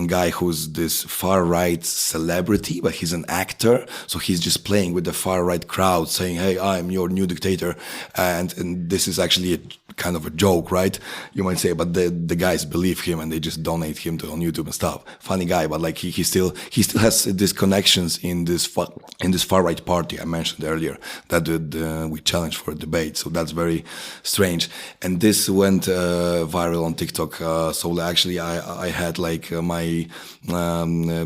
guy who's this far right celebrity, but he's an actor. So he's just playing with the far right crowd, saying, "Hey, I'm your new dictator," and this is actually a kind of a joke, right? You might say, but the guys believe him and they just donate him on YouTube and stuff. Funny guy, but like he still has these connections in this far right party I mentioned earlier that we challenged for a debate. So that's very strange. And this went viral on TikTok. So actually, I had like my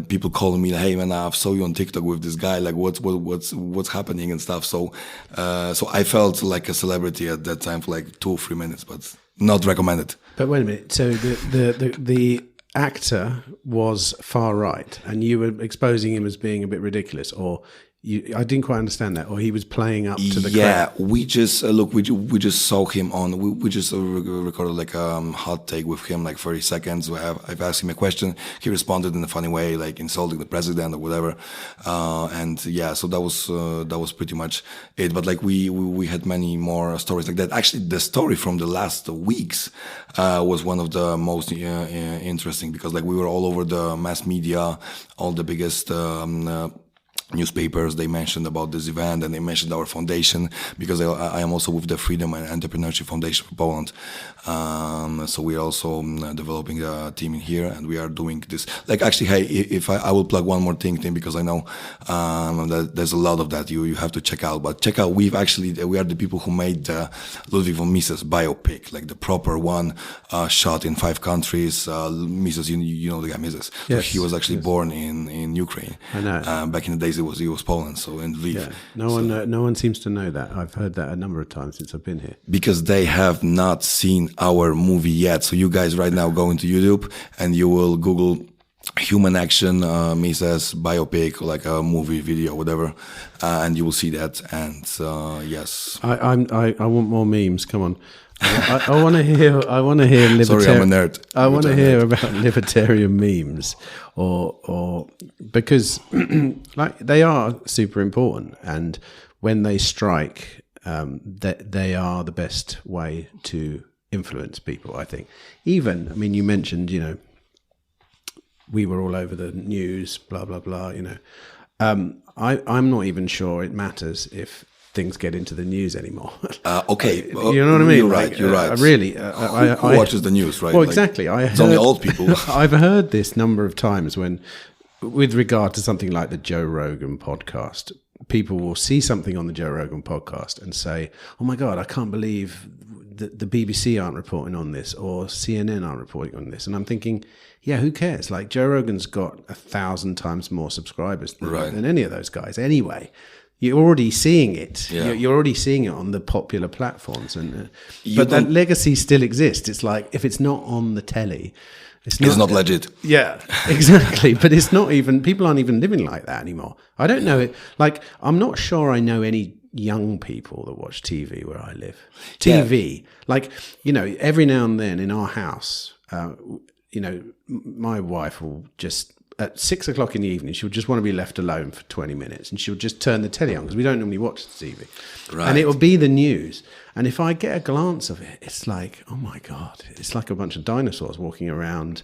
people calling me, "Hey man, I saw you on TikTok with this guy. Like what's happening and stuff." So I felt like a celebrity at that time for like 2 or 3 minutes, but not recommended. But wait a minute. So the actor was far right, and you were exposing him as being a bit ridiculous, or I didn't quite understand that. Or he was playing up to the crowd. We just we just saw him on. We just recorded like a hot take with him, like 30 seconds. I've asked him a question. He responded in a funny way, like insulting the president or whatever. So that was pretty much it. But like we had many more stories like that. Actually, the story from the last weeks was one of the most interesting, because like we were all over the mass media, all the biggest newspapers. They mentioned about this event, and they mentioned our foundation, because I am also with the Freedom and Entrepreneurship Foundation for Poland. So we are also developing a team in here, and we are doing this. Like, actually, hey, if I will plug one more thing, Tim, because I know that there's a lot of that you have to check out. But check out, we are the people who made Ludwig von Mises biopic, like the proper one, shot in 5 countries. Mises, you know the guy Mises. Yes. So he was actually born in Ukraine. I know. Back in the days, it was Poland, so in Lviv. Yeah. No one seems to know that. I've heard that a number of times since I've been here. Because they have not seen our movie yet. So you guys right now go into YouTube and you will Google Human Action Mises biopic, like a movie video, whatever, and you will see that. And yes, I want more memes. Come on. I want to hear. Libertarian. Sorry, I'm a nerd. I want to hear about libertarian memes, or because like they are super important, and when they strike, they are the best way to influence people. I think. Even, I mean, you mentioned, we were all over the news, blah blah blah. I'm not even sure it matters if things get into the news anymore. Okay, you know what I mean? You're right. Really, who watches the news, right? Well, exactly. It's only old people. I've heard this number of times when, with regard to something like the Joe Rogan podcast, people will see something on the Joe Rogan podcast and say, "Oh my God, I can't believe the BBC aren't reporting on this, or CNN aren't reporting on this." And I'm thinking, yeah, who cares? Like, Joe Rogan's got 1,000 times more subscribers than any of those guys anyway. You're already seeing it. Yeah. You're already seeing it on the popular platforms, but that legacy still exists. It's like, if it's not on the telly, it's not legit. Yeah, exactly. But it's not even. People aren't even living like that anymore. I don't know it. Like, I'm not sure I know any young people that watch TV where I live. TV, like, every now and then in our house, my wife will just, at 6 o'clock in the evening, she'll just want to be left alone for 20 minutes, and she'll just turn the telly on, because we don't normally watch the TV. Right. And it will be the news. And if I get a glance of it, it's like, oh my God, it's like a bunch of dinosaurs walking around,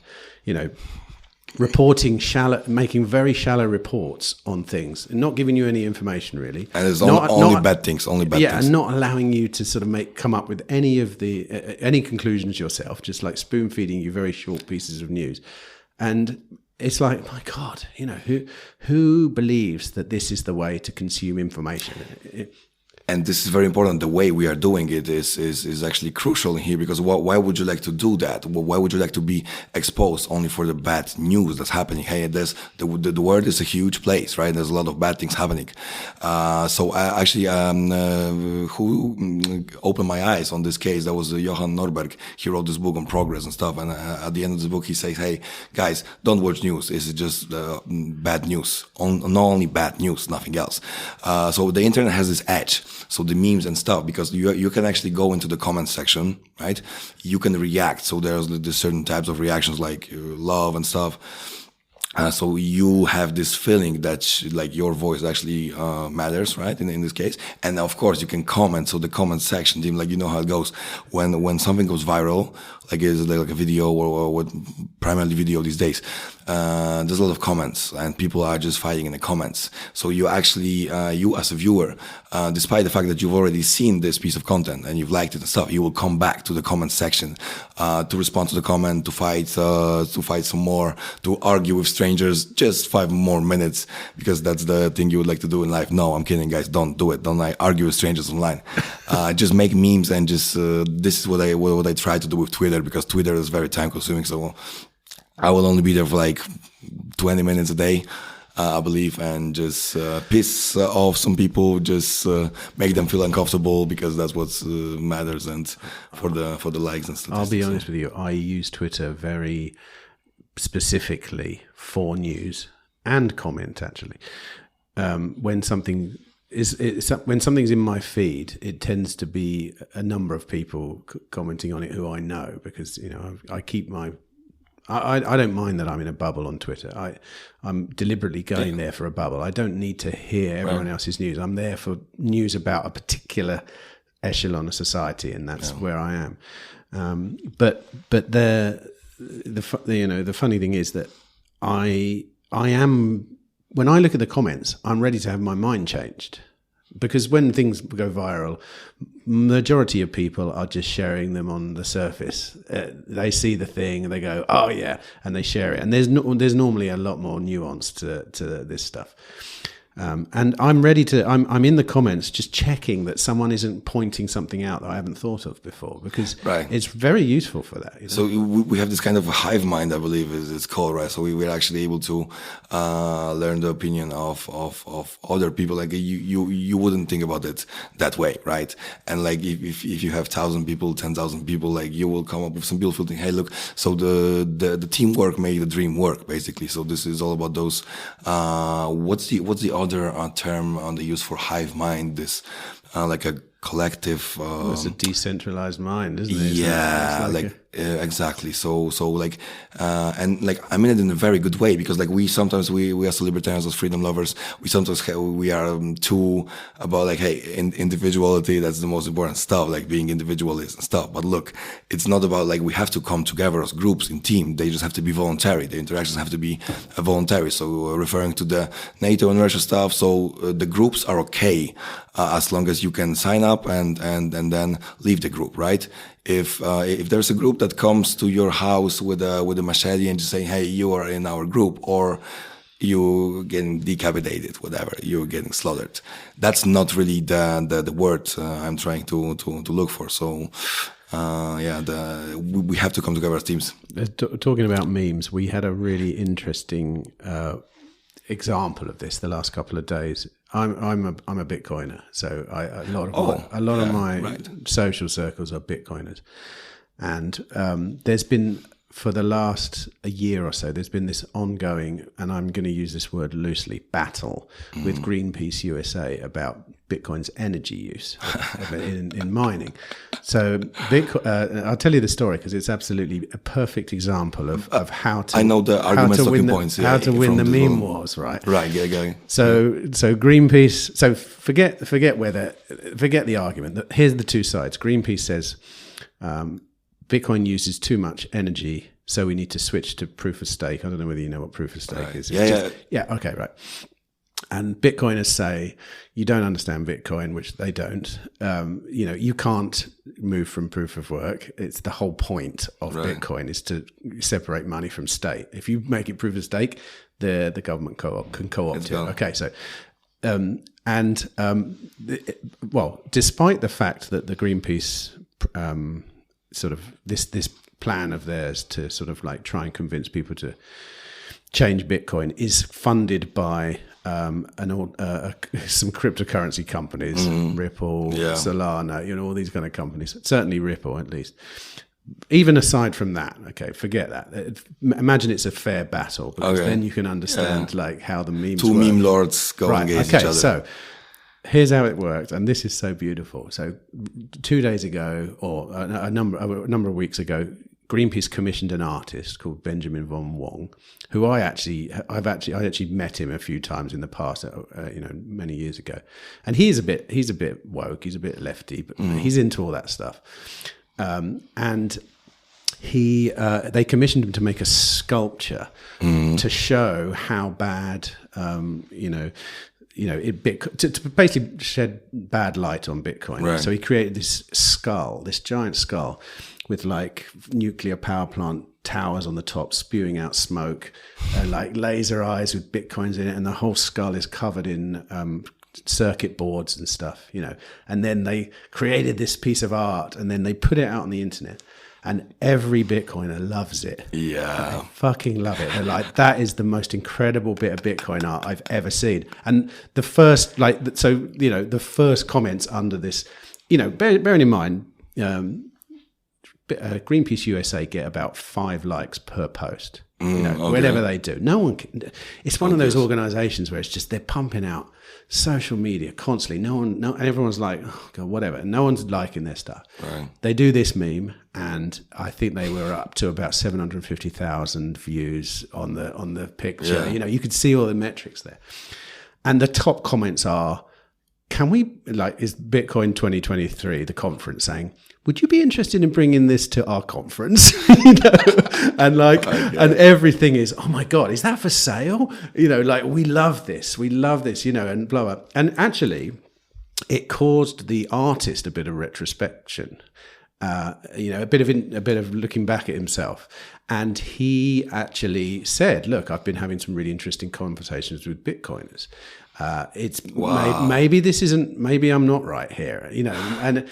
making very shallow reports on things, and not giving you any information really. And there's only bad things. Yeah, and not allowing you to sort of come up with any conclusions yourself, just like spoon feeding you very short pieces of news. And it's like, my God, who believes that this is the way to consume information? And this is very important. The way we are doing it is actually crucial here, because why would you like to do that? Why would you like to be exposed only for the bad news that's happening? Hey, the world is a huge place, right? There's a lot of bad things happening. Who opened my eyes on this case? That was Johan Norberg. He wrote this book on progress and stuff. And at the end of the book, he says, hey, guys, don't watch news. It's just bad news. Not only bad news, nothing else. So the internet has this edge. So the memes and stuff, because you can actually go into the comment section, right? You can react. So there's certain types of reactions, like love and stuff. So you have this feeling that like your voice actually matters, right? In this case, and of course you can comment. So the comment section, like, how it goes when something goes viral, like it's like a video or what, primarily video these days. There's a lot of comments, and people are just fighting in the comments. So you actually, you as a viewer, despite the fact that you've already seen this piece of content and you've liked it and stuff, you will come back to the comment section to respond to the comment, to fight some more, to argue with strangers, just 5 more minutes, because that's the thing you would like to do in life. No, I'm kidding, guys. Don't do it. Don't argue with strangers online. Just make memes, and just this is what I try to do with Twitter, because Twitter is very time consuming. So I will only be there for like 20 minutes a day, I believe, and just piss off some people, just make them feel uncomfortable, because that's what matters, and for the likes and statistics. I'll be honest with you, I use Twitter very specifically for news and comment, actually. when something when something's in my feed, it tends to be a number of people commenting on it who I know, because I keep my. I don't mind that I'm in a bubble on Twitter. I'm deliberately going there for a bubble. I don't need to hear everyone else's news. I'm there for news about a particular echelon of society, and that's where I am. But the funny thing is that I am, when I look at the comments, I'm ready to have my mind changed. Because when things go viral, majority of people are just sharing them on the surface. They see the thing and they go, "Oh yeah," and they share it. And there's normally a lot more nuance to this stuff. And I'm ready to. I'm in the comments just checking that someone isn't pointing something out that I haven't thought of before, because it's very useful for that. So we have this kind of hive mind, I believe it's called, right? So we're actually able to learn the opinion of other people. Like you wouldn't think about it that way, right? And like if you have 1,000 people, 10,000 people, like you will come up with some beautiful thing. Hey, look, so the teamwork made the dream work, basically. So this is all about those. What's the other term on the use for hive mind? This like a collective. It's a decentralized mind, isn't it? Yeah, exactly. So like, and like I mean it in a very good way, because like we sometimes as libertarians, as freedom lovers, we are too about like, hey, individuality, that's the most important stuff, like being individualist and stuff. But look, it's not about like we have to come together as groups in team. They just have to be voluntary. The interactions have to be voluntary. So referring to the NATO and Russia stuff, so the groups are okay as long as you can sign up and then leave the group, right? If there's a group that comes to your house with a machete and just saying, hey, you are in our group, or you getting decapitated, whatever, you're getting slaughtered, that's not really the word I'm trying to look for. So we have to come together as teams. Talking about memes, we had a really interesting example of this the last couple of days. I'm a Bitcoiner, so a lot of my social circles are Bitcoiners, and there's been, for the last a year or so, there's been this ongoing, and I'm going to use this word loosely, battle with Greenpeace USA about Bitcoin's energy use in mining. So Bitcoin, I'll tell you the story because it's absolutely a perfect example of how to. I know the arguments, talking points. How to win the meme wars, right? Right, yeah. So Greenpeace. So forget the argument. Here's the two sides. Greenpeace says Bitcoin uses too much energy, so we need to switch to proof of stake. I don't know whether you know what proof of stake is. Yeah. Okay, right. And Bitcoiners say, you don't understand Bitcoin, which they don't. You can't move from proof of work. It's the whole point of Bitcoin is to separate money from state. If you make it proof of stake, the government can co-opt it. Okay, so despite the fact that the Greenpeace sort of this plan of theirs to sort of like try and convince people to change Bitcoin is funded by some cryptocurrency companies, Ripple, Solana, all these kind of companies. Certainly Ripple, at least. Even aside from that, okay, forget that. Imagine it's a fair battle, because then you can understand like how the memes work. Meme lords go against each other. So here's how it worked, and this is so beautiful. So 2 days ago, or a number of weeks ago, Greenpeace commissioned an artist called Benjamin von Wong, who I actually met him a few times in the past, many years ago, and he's a bit woke, he's a bit lefty, but he's into all that stuff, and they commissioned him to make a sculpture to show how bad to basically shed bad light on Bitcoin. Right. So he created this giant skull with like nuclear power plant towers on the top spewing out smoke, like laser eyes with Bitcoins in it, and the whole skull is covered in circuit boards and stuff, And then they created this piece of art, and then they put it out on the internet. And every Bitcoiner loves it. Yeah. They fucking love it. They're like, that is the most incredible bit of Bitcoin art I've ever seen. And the first, the first comments under this, bearing in mind, Greenpeace USA get about 5 likes per post. whenever they do. No one can, it's one of those organizations where it's just, they're pumping out social media constantly. And everyone's like, oh God, whatever. No one's liking their stuff. Right. They do this meme, and I think they were up to about 750,000 views on the picture. Yeah. You could see all the metrics there. And the top comments are, is Bitcoin 2023, the conference, saying, would you be interested in bringing this to our conference? And everything is, oh my God, is that for sale? We love this, and blah, blah. And actually, it caused the artist a bit of retrospection, a bit of looking back at himself. And he actually said, look, I've been having some really interesting conversations with Bitcoiners. Maybe this isn't, maybe I'm not right here, and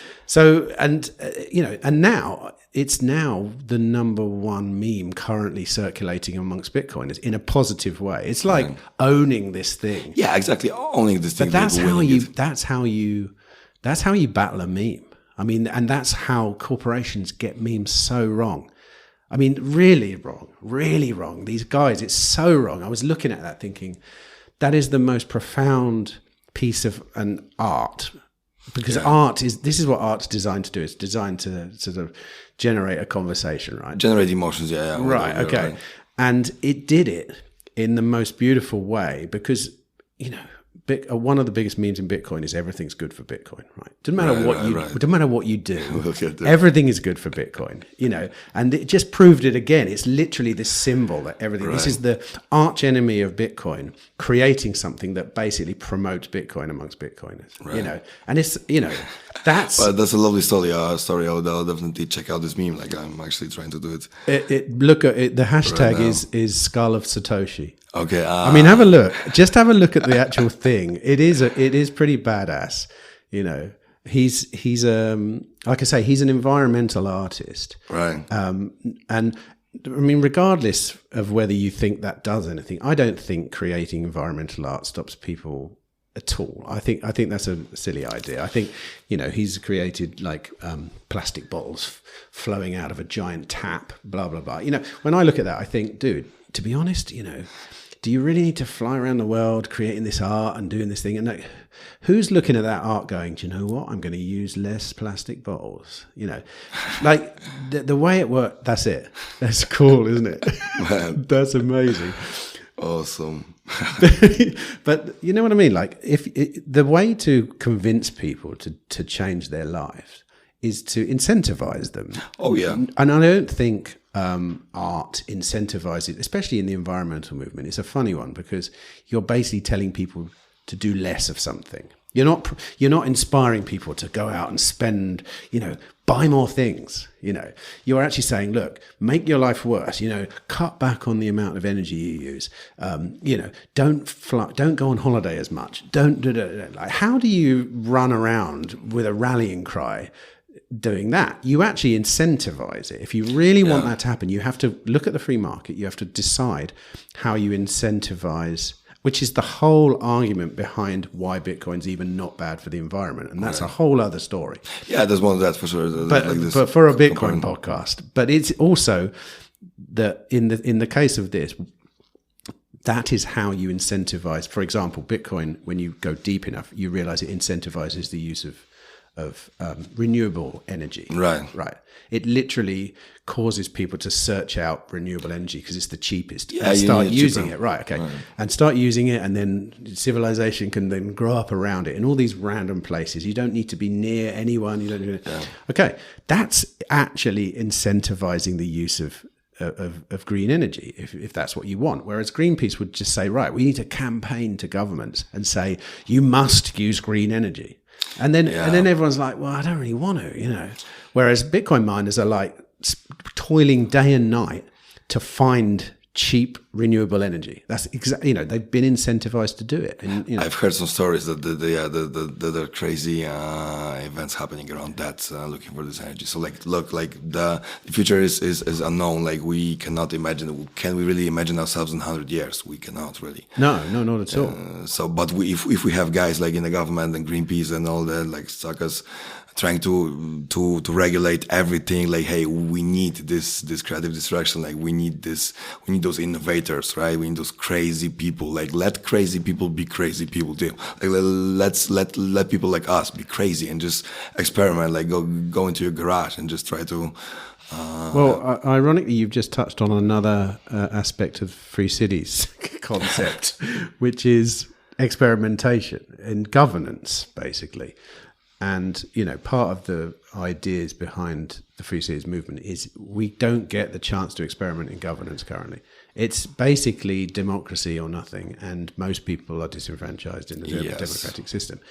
now it's now the number one meme currently circulating amongst Bitcoiners in a positive way. It's like owning this thing. Yeah, exactly. Owning this thing. But that's how you battle a meme. I mean, and that's how corporations get memes so wrong. I mean, really wrong. These guys, it's so wrong. I was looking at that thinking, that is the most profound piece of an art, because this is what art's designed to do. It's designed to sort of generate a conversation, right? Generate emotions, yeah. Right, okay. Right. And it did it in the most beautiful way, because, one of the biggest memes in Bitcoin is everything's good for Bitcoin, right? Doesn't matter what you do, everything is good for Bitcoin, and it just proved it again. It's literally this symbol that everything, this is the arch enemy of Bitcoin, creating something that basically promotes Bitcoin amongst Bitcoiners, and it's, that's... But that's a lovely story. I'll definitely check out this meme. I'm actually trying to do it. Look at it. The hashtag is Skull of Satoshi. Okay. I mean, have a look. Just have a look at the actual thing. It is pretty badass. He's like I say, he's an environmental artist. Right. And I mean, regardless of whether you think that does anything, I don't think creating environmental art stops people at all. I think that's a silly idea. I think, he's created plastic bottles flowing out of a giant tap, blah, blah, blah. When I look at that, I think, dude, to be honest, do you really need to fly around the world creating this art and doing this thing? And who's looking at that art going, do you know what? I'm going to use less plastic bottles. The way it works, that's it. That's cool, isn't it? Man. That's amazing. Awesome. But you know what I mean? The way to convince people to change their lives is to incentivize them. Oh, yeah. And I don't think art incentivizes, especially in the environmental movement. It's a funny one, because you're basically telling people to do less of something. You're not inspiring people to go out and spend, buy more things. You're actually saying, look, make your life worse. Cut back on the amount of energy you use. Don't go on holiday as much. Don't. How do you run around with a rallying cry doing that? You actually incentivize it. If you really want that to happen, you have to look at the free market. You have to decide how you incentivize, which is the whole argument behind why Bitcoin's even not bad for the environment. And that's a whole other story. Yeah, there's one of that for sure. But for a Bitcoin podcast. But it's also that in the case of this, that is how you incentivize. For example, Bitcoin, when you go deep enough, you realize it incentivizes the use of renewable energy. Right. It literally causes people to search out renewable energy because it's the cheapest. Yeah, and start using it. Right. Okay. Right. And start using it, and then civilization can then grow up around it in all these random places. You don't need to be near anyone. You don't. Okay. That's actually incentivizing the use of green energy, if that's what you want. Whereas Greenpeace would just say, right, we need to campaign to governments and say, you must use green energy. And then everyone's like, well, I don't really want to, Whereas Bitcoin miners are toiling day and night to find cheap renewable energy. That's exactly, they've been incentivized to do it. And I've heard some stories that there are crazy events happening around that, looking for this energy. So look, the future is unknown. Like we cannot imagine. Can we really imagine ourselves in 100 years? We cannot really. No, not at all. But if we have guys like in the government and Greenpeace and all that, like suckers, trying to regulate everything, like, hey, we need this creative destruction, like we need those innovators, right? We need those crazy people, like let crazy people be crazy people too. Like let's let people like us be crazy and just experiment, like go into your garage and just try to well, ironically, you've just touched on another aspect of Free Cities concept, which is experimentation and governance, basically. And, part of the ideas behind the Free Cities movement is we don't get the chance to experiment in governance currently. It's basically democracy or nothing, and most people are disenfranchised in the democratic system.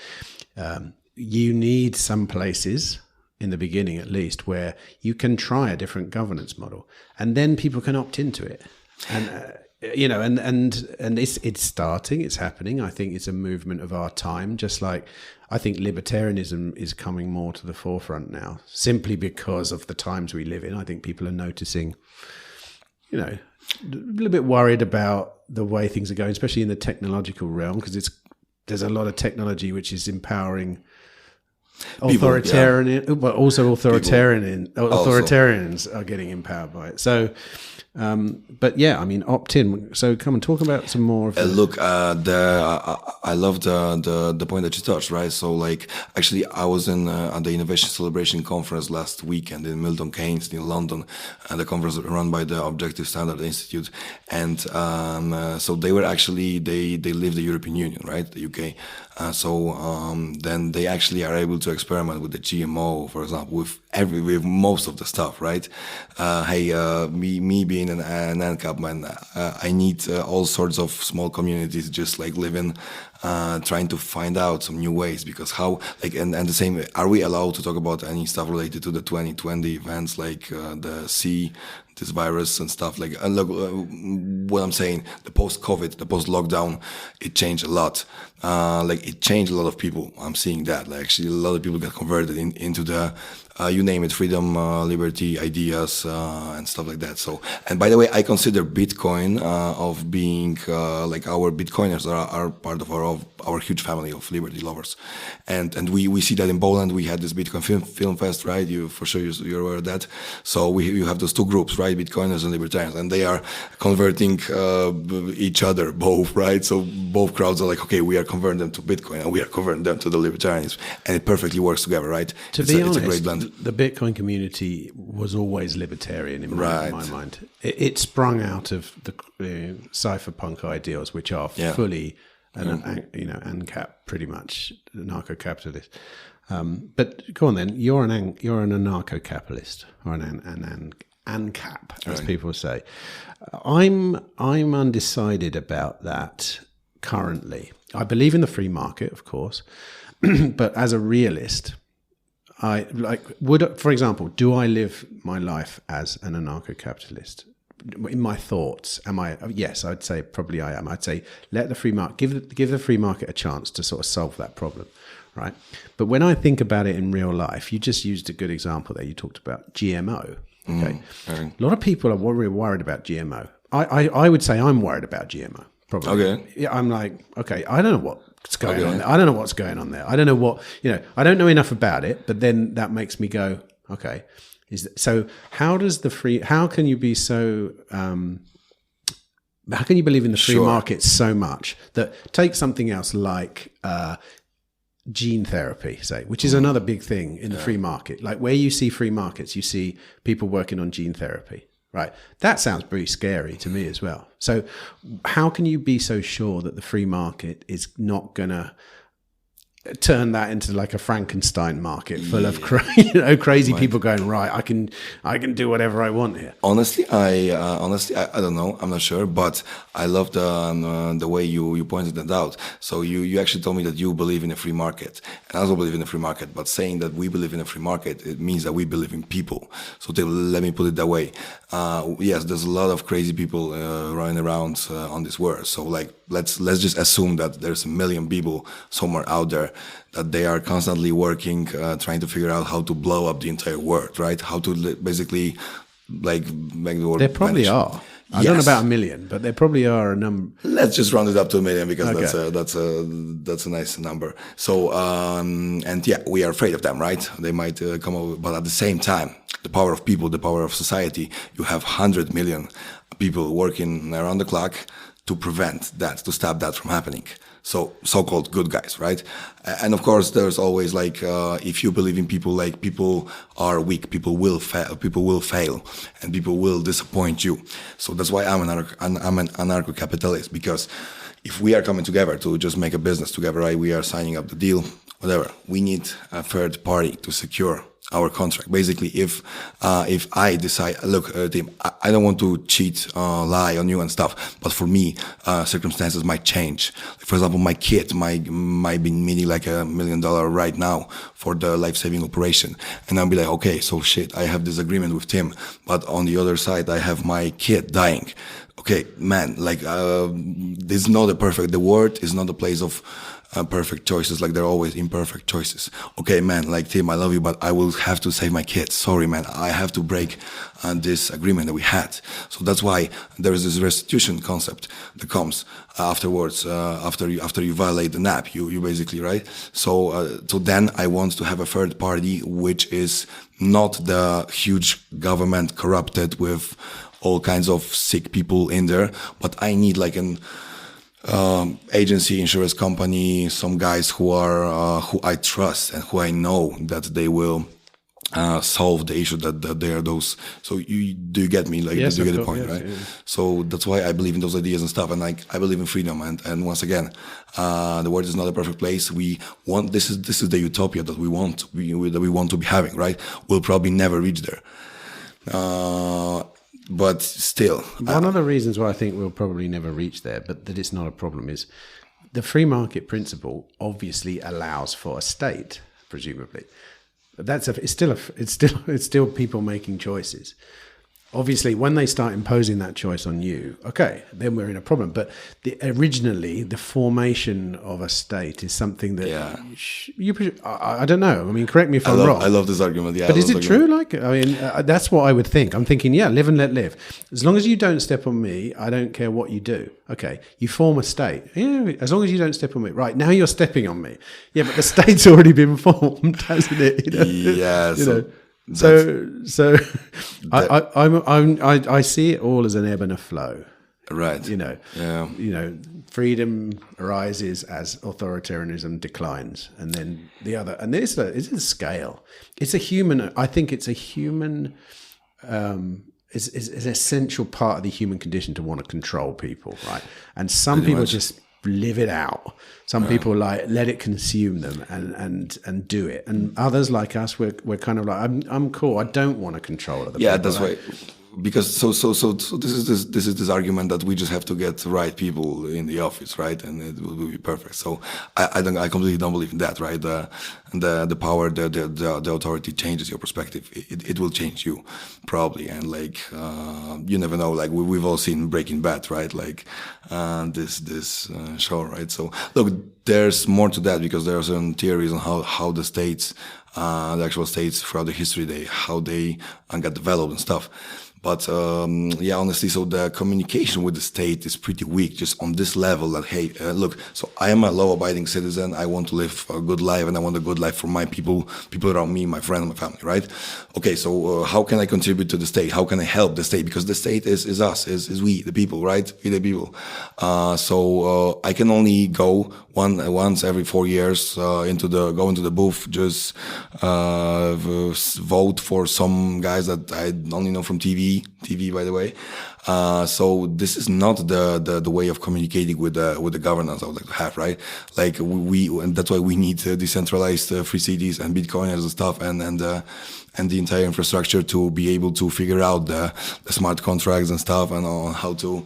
You need some places, in the beginning at least, where you can try a different governance model, and then people can opt into it. And and it's starting, it's happening. I think it's a movement of our time, just like I think libertarianism is coming more to the forefront now, simply because of the times we live in. I think people are noticing, a little bit worried about the way things are going, especially in the technological realm, because there's a lot of technology which is empowering authoritarian, but also authoritarians are getting empowered by it. So, but yeah, opt in. So come and talk about some more of look, I love the point that you touched, right? So like, actually I was at the Innovation Celebration Conference last weekend in Milton Keynes in London, and the conference run by the Objective Standard Institute. And so they were actually, they leave the European Union, right? The UK. Then they actually are able to experiment with the GMO, for example, with most of the stuff, right? Me being an ANCAP man, I need all sorts of small communities just like living, trying to find out some new ways, because and the same, are we allowed to talk about any stuff related to the 2020 events, like this virus and stuff? Like, and look, what I'm saying, the post-COVID, the post-lockdown, it changed a lot. It changed a lot of people. I'm seeing that. Like, actually, a lot of people got converted into the, you name it, freedom, liberty, ideas, and stuff like that. So, and by the way, I consider Bitcoin of being our Bitcoiners are part of our huge family of liberty lovers, and we see that in Poland. We had this Bitcoin film fest, right? You're aware of that. So you have those two groups, right? Bitcoiners and libertarians, and they are converting each other, both, right? So both crowds are like, okay, we are converting them to Bitcoin and we are converting them to the libertarianism, and it perfectly works together, right? It's a great blend. The Bitcoin community was always libertarian in my mind. It sprung out of the cypherpunk ideals, which are fully ANCAP, pretty much anarcho-capitalist. But go on then. You're an anarcho-capitalist, or an ANCAP, as people say. I'm undecided about that currently. I believe in the free market, of course, but as a realist, for example, do I live my life as an anarcho-capitalist? In my thoughts, am I? Yes, I'd say probably I am. I'd say let the free market, give the free market a chance to sort of solve that problem, right? But when I think about it in real life, you just used a good example there. You talked about GMO. Okay, a lot of people are worried about GMO. I would say I'm worried about GMO. Probably. Okay. Yeah, I'm like, okay, I don't know what's going on there. I don't know what's going on there. I don't know what, I don't know enough about it, but then that makes me go, okay. So how can you be so, how can you believe in the free market so much that take something else like gene therapy, say, which is another big thing in the free market. Like where you see free markets, you see people working on gene therapy. Right. That sounds pretty scary to me as well. So how can you be so sure that the free market is not going to turn that into like a Frankenstein market full of crazy people going, right, I can do whatever I want here. Honestly, I don't know. I'm not sure, but I love the way you pointed that out. So you actually told me that you believe in a free market, and I also believe in a free market. But saying that we believe in a free market, it means that we believe in people. So let me put it that way. Yes, there's a lot of crazy people running around on this world. So like let's just assume that there's 1 million people somewhere out there, that they are constantly working, trying to figure out how to blow up the entire world, right? How to basically like make the world. There probably vanish. are. I don't know about 1 million, but there probably are a number. Let's just round it up to 1 million because that's a nice number. So and yeah, we are afraid of them, right? They might come over, but at the same time, the power of people, the power of society. You have 100 million people working around the clock to prevent that, to stop that from happening. So-called good guys, right? And of course, there's always like, if you believe in people, like people are weak, people will fail, and people will disappoint you. So that's why I'm an anarcho-capitalist, because if we are coming together to just make a business together, right? We are signing up the deal, whatever. We need a third party to secure our contract. Basically, if I decide, look, Tim, I don't want to cheat, lie on you and stuff, but for me, circumstances might change. For example, my kid might be needing like $1 million right now for the life-saving operation, and I'll be like, okay, so shit, I have this agreement with Tim, but on the other side, I have my kid dying. Okay, man, like this is not the world is not a place of perfect choices. Like there are always imperfect choices. Okay, man, like Tim, I love you, but I will have to save my kids. Sorry, man, I have to break this agreement that we had. So that's why there is this restitution concept that comes afterwards, after you violate the NAP. You basically, right? So then I want to have a third party, which is not the huge government corrupted with all kinds of sick people in there, but I need like an agency, insurance company, some guys who I trust and who I know that they will solve the issue, that they are those. So do you get me? Like, yes, do you get the point, yes, right? Yeah. So that's why I believe in those ideas and stuff, and like I believe in freedom. And once again, the world is not a perfect place. We want this is the utopia that we want to be having, right? We'll probably never reach there. But still, one of the reasons why I think we'll probably never reach there, but that it's not a problem, is the free market principle obviously allows for a state, presumably. But it's still people making choices. Obviously, when they start imposing that choice on you, okay, then we're in a problem. But originally, the formation of a state is something that I don't know. I mean, correct me if I'm wrong. I love this argument. Yeah, but is it true? Like, I mean, that's what I would think. I'm thinking, yeah, live and let live. As long as you don't step on me, I don't care what you do. Okay, you form a state. Yeah, as long as you don't step on me. Right, now you're stepping on me. Yeah, but the state's already been formed, hasn't it? You know? Yeah. So I see it all as an ebb and a flow, right? Freedom arises as authoritarianism declines, and then the other. And it's a scale. It's a human. I think it's a human. It's an essential part of the human condition to want to control people, right? And some people just live it out. Some people like let it consume them and do it, and others like us, we're kind of like I'm cool. I don't want to control other people. Yeah, that's right. Because so this is this argument that we just have to get the right people in the office, right, and it will be perfect. So I completely don't believe in that, right? The power, the authority changes your perspective. It will change you probably, and like you never know. Like we've all seen Breaking Bad, right? Like this show, right? So look, there's more to that because there are certain theories on how the states, the actual states throughout the history, how they got developed and stuff. But honestly, so the communication with the state is pretty weak, just on this level that, hey, look, so I am a law-abiding citizen. I want to live a good life, and I want a good life for my people around me, my friends, my family, right? Okay, so how can I contribute to the state? How can I help the state? Because the state is us, is we, the people, right? We, the people. So I can only go once every 4 years go into the booth, just vote for some guys that I only know from TV. TV, by the way. So this is not the way of communicating with the governance I would like to have, right? Like and that's why we need decentralized free cities and Bitcoiners and stuff, and the entire infrastructure to be able to figure out the smart contracts and stuff, and on how to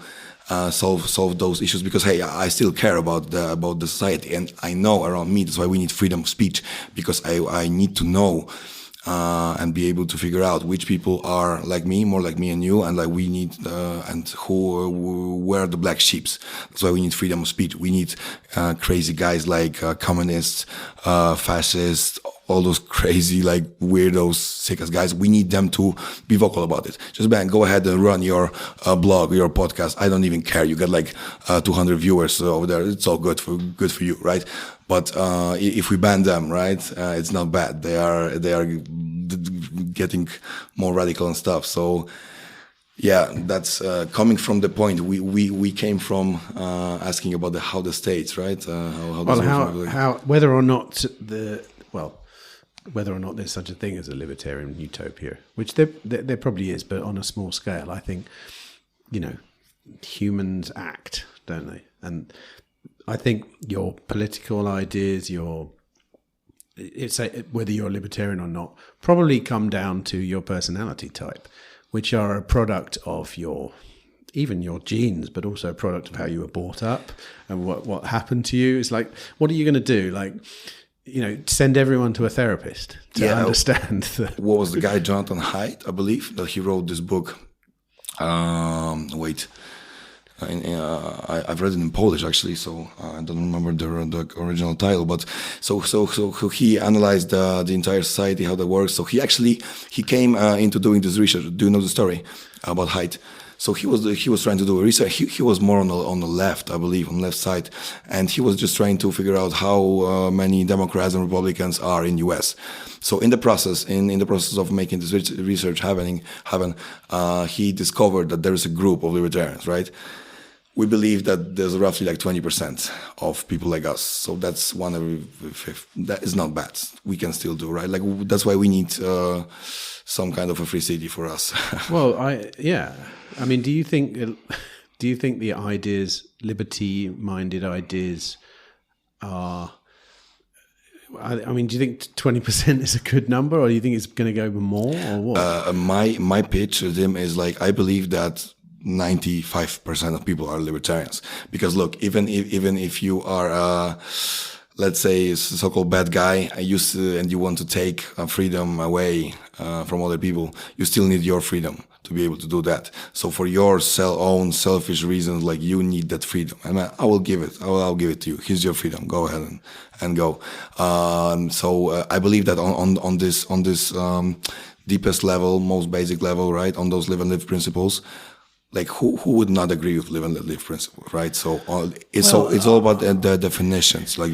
solve those issues. Because hey, I still care about the society, and I know around me that's why we need freedom of speech, because I need to know and be able to figure out which people are like me, more like me and you, and like we need and who were the black sheeps. That's why we need freedom of speech. We need crazy guys like communists, fascists, all those crazy, like weirdos, sick-ass guys. We need them to be vocal about it. Just go ahead and run your blog, your podcast. I don't even care. You get like 200 viewers over there. It's all good for you, right? But if we ban them, right, it's not bad. They are getting more radical and stuff. So yeah, that's coming from the point we came from asking about how the states, right? Whether or not there's such a thing as a libertarian utopia, which there probably is, but on a small scale. I think, humans act, don't they? And I think your political ideas, whether you're a libertarian or not, probably come down to your personality type, which are a product of even your genes, but also a product of how you were brought up and what happened to you. It's like, what are you going to do? Like, send everyone to a therapist to understand. What was the guy, Jonathan Haidt, I believe, that he wrote this book? I've read it in Polish actually, so I don't remember the original title. But so he analyzed the entire society, how that works. So he came into doing this research. Do you know the story about Haidt? So he was trying to do a research. He was more on the left, I believe, on the left side, and he was just trying to figure out how many Democrats and Republicans are in U.S. So in the process of making this research happen, he discovered that there is a group of libertarians, right? We believe that there's roughly like 20% of people like us. So that's one every fifth. That is not bad. We can still do, right? Like that's why we need some kind of a free city for us. Well, I mean, do you think the ideas, liberty-minded ideas, are? I mean, do you think 20% is a good number, or do you think it's going to go more, or what? My pitch to them is like, I believe that 95% of people are libertarians, because look, even if you are let's say so-called bad guy, and you want to take freedom away from other people, you still need your freedom to be able to do that. So for your own selfish reasons, like you need that freedom, and I will give it. I'll give it to you. Here's your freedom. Go ahead and go. So I believe that on this deepest level, most basic level, right? On those live and live principles. Like who would not agree with live and let live principle, right? So it's all about the definitions. Like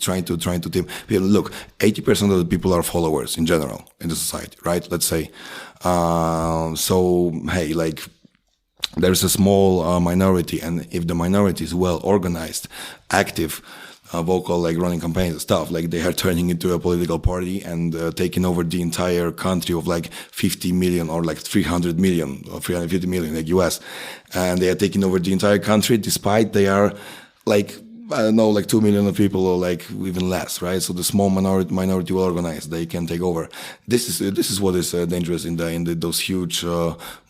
trying to look. 80% of the people are followers in general in the society, right? Let's say. So hey, like there's a small minority, and if the minority is well organized, active, vocal, like running campaigns and stuff, like they are turning into a political party and taking over the entire country of like 50 million or like 300 million or 350 million, like US. And they are taking over the entire country despite they are like, I don't know, like 2 million of people or like even less, right? So the small minority well organized, they can take over. This is what is dangerous in those huge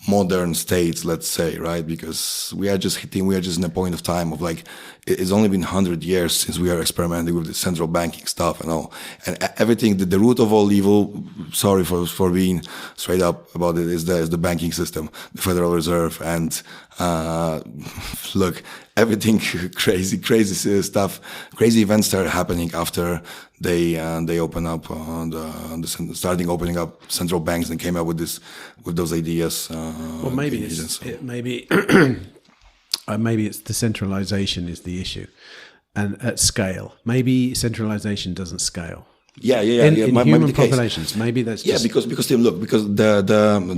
modern states, let's say, right? Because we are just in a point of time of like, it's only been 100 years since we are experimenting with the central banking stuff and all, and everything. The root of all evil, sorry for being straight up about it, is the banking system, the Federal Reserve, and look, everything crazy stuff, crazy events started happening after they open up starting opening up central banks and came up with those ideas. Well, maybe maybe it's the centralization is the issue, and at scale. Maybe centralization doesn't scale. In human populations, maybe that's just... because Tim, look, because the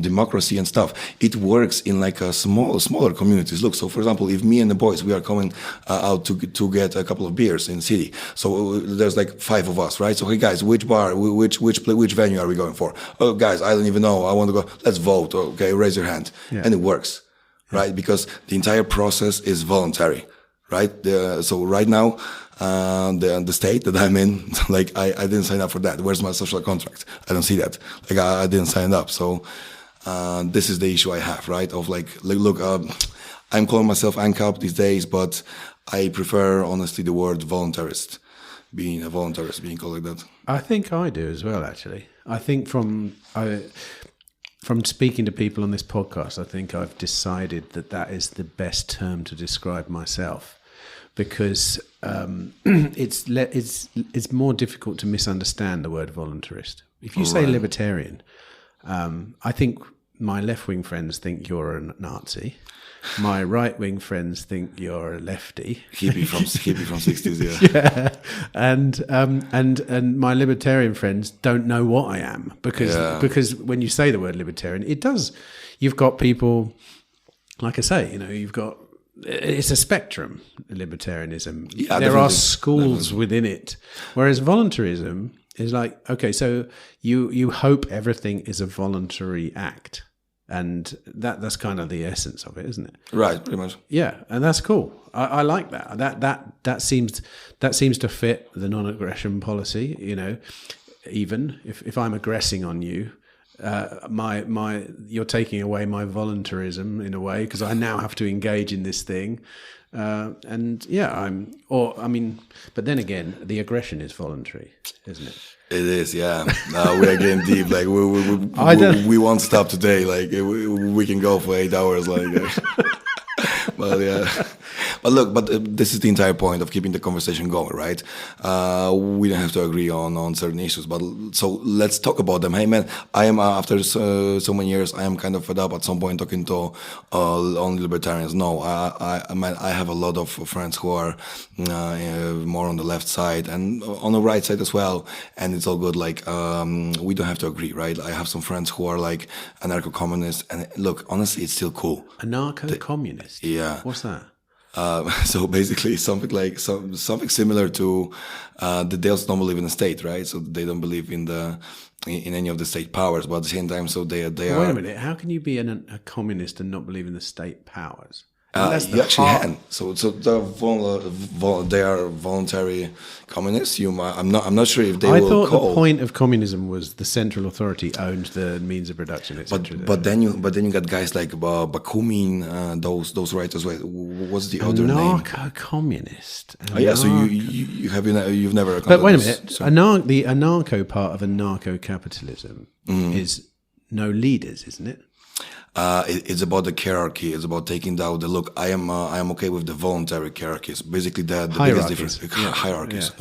democracy and stuff, it works in like a smaller communities. Look, so for example, if me and the boys, we are coming out to get a couple of beers in the city, so there's like 5 of us, right? So hey guys, which bar, which venue are we going for? Oh guys, I don't even know. I want to go. Let's vote. Okay, raise your hand, and it works, right? Because the entire process is voluntary, right? So right now. The state that I'm in, like I didn't sign up for that. Where's my social contract? I don't see that. Like I didn't sign up. So this is the issue I have, right? Of like look, I'm calling myself ANCAP these days, but I prefer honestly the word voluntarist. Being a voluntarist, being called like that. I think I do as well. Actually, I think from speaking to people on this podcast, I think I've decided that is the best term to describe myself. Because it's more difficult to misunderstand the word voluntarist. If you say libertarian, I think my left-wing friends think you're a Nazi. My right-wing friends think you're a lefty. Hippie from 60s, yeah. And my libertarian friends don't know what I am because when you say the word libertarian, it does. You've got people, like I say, you've got. It's a spectrum, libertarianism. Yeah, there are schools within it. Whereas voluntarism is like, okay, so you hope everything is a voluntary act. And that's kind of the essence of it, isn't it? Right, pretty much. Yeah, and that's cool. I like that. That seems to fit the non-aggression policy, even if I'm aggressing on you. You're taking away my voluntarism in a way because I now have to engage in this thing, but then again, the aggression is voluntary, isn't it? It is, yeah. We are getting deep. Like we won't stop today. Like we can go for 8 hours. Like, but yeah. But this is the entire point of keeping the conversation going, right? We don't have to agree on certain issues, but so let's talk about them. Hey man, I am after so many years, I am kind of fed up at some point talking to only libertarians. No, I have a lot of friends who are more on the left side and on the right side as well, and it's all good. Like we don't have to agree, right? I have some friends who are like anarcho-communists, and look, honestly, it's still cool. Anarcho-communist? Yeah. What's that? So basically something similar to they also don't believe in the state, right? So they don't believe in any of the state powers, but at the same time, so they are. Wait a minute, how can you be a communist and not believe in the state powers? You actually can. So they are voluntary communists. I'm not sure if they will. I thought the point of communism was the central authority owned the means of production, etc. But then you got guys like Bakunin, those writers. What's the other name? Anarcho-communist. Yeah. So you've never. But wait a minute. The anarcho part of anarcho-capitalism is no leaders, isn't it? It's about the hierarchy. It's about taking down the look. I am okay with the voluntary hierarchies. Basically, the biggest difference. Hierarchies.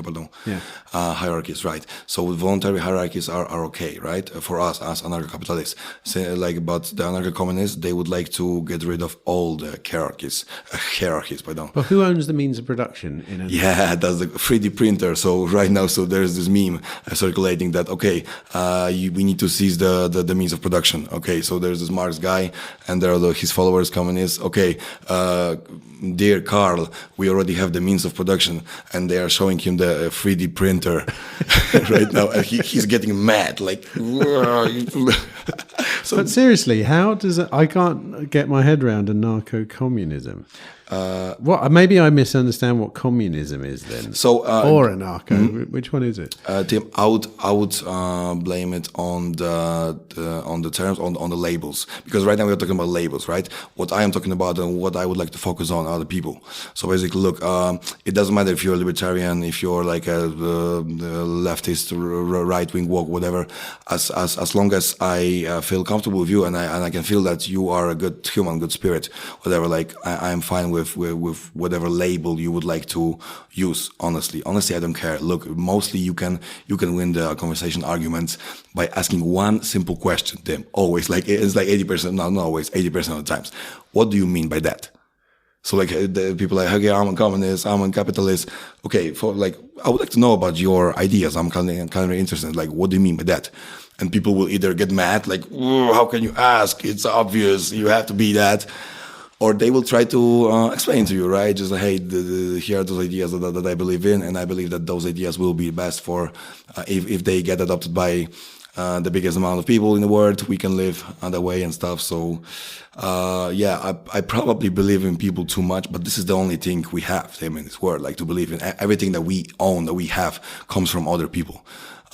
Hierarchies, right? So voluntary hierarchies are okay, right? For us as anarcho-capitalists. But the anarcho-communists, they would like to get rid of all the hierarchies. But who owns the means of production? That's the 3D printer. So right now, there's this meme circulating that we need to seize the means of production. Okay, so there's this Marx guy. And there are his followers coming dear Carl, we already have the means of production, and they are showing him the 3D printer right now, and he's getting mad, like. But seriously, how does it? I can't get my head around anarcho-communism. Maybe I misunderstand what communism is then. Or anarcho. Which one is it? Tim, I would blame it on the terms, on the labels, because right now we're talking about labels, right? What I am talking about and what I would like to focus on are the people. So basically, look, it doesn't matter if you're a libertarian, if you're like a leftist, right-wing walk, whatever. As long as I feel comfortable with you and I can feel that you are a good human, good spirit, whatever. Like I'm fine with whatever label you would like to use. Honestly, I don't care. Look, mostly you can win the conversation arguments by asking one simple question. Tim, always, like it's like 80%, not always, 80% of the times. What do you mean by that? So like the people like, okay, I'm a communist, I'm a capitalist. Okay, for like, I would like to know about your ideas. I'm kind of interested. Like, what do you mean by that? And people will either get mad, like, how can you ask? It's obvious. You have to be that. Or they will try to explain to you, right? Just like, hey, here are those ideas that I believe in, and I believe that those ideas will be best for if they get adopted by the biggest amount of people in the world, we can live that way and stuff. So, I probably believe in people too much, but this is the only thing we have in this world, like to believe in everything that we own, that we have, comes from other people.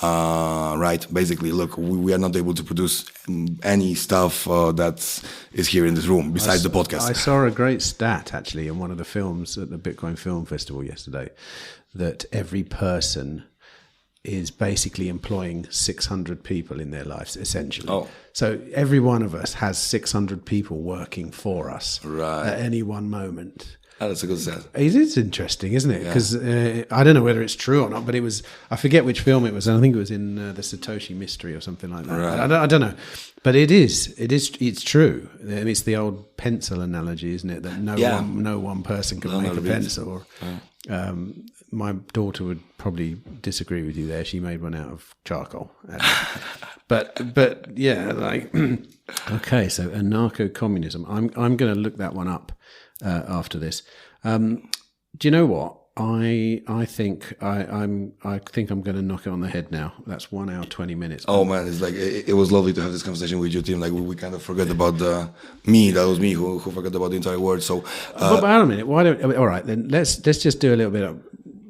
Right? Basically, look, we are not able to produce any stuff that is here in this room besides the podcast. I saw a great stat actually in one of the films at the Bitcoin Film Festival yesterday that every person is basically employing 600 people in their lives, essentially. Oh. So every one of us has 600 people working for us at any one moment. Oh, that's a good stat. It is interesting, isn't it? Because I don't know whether it's true or not, but it was, I forget which film it was. I think it was in the Satoshi Mystery or something like that. Right. I don't know. But it's true. It's the old pencil analogy, isn't it? That no one person can make a pencil. My daughter would probably disagree with you there. She made one out of charcoal. but yeah, like, okay, so anarcho-communism. I'm going to look that one up after this. Do you know what? I think I'm going to knock it on the head now. That's 1 hour 20 minutes. Oh man, it's like it was lovely to have this conversation with you, Tim. Like we kind of forgot about me. That was me who forgot about the entire world. So, but wait a minute. All right, then let's just do a little bit of.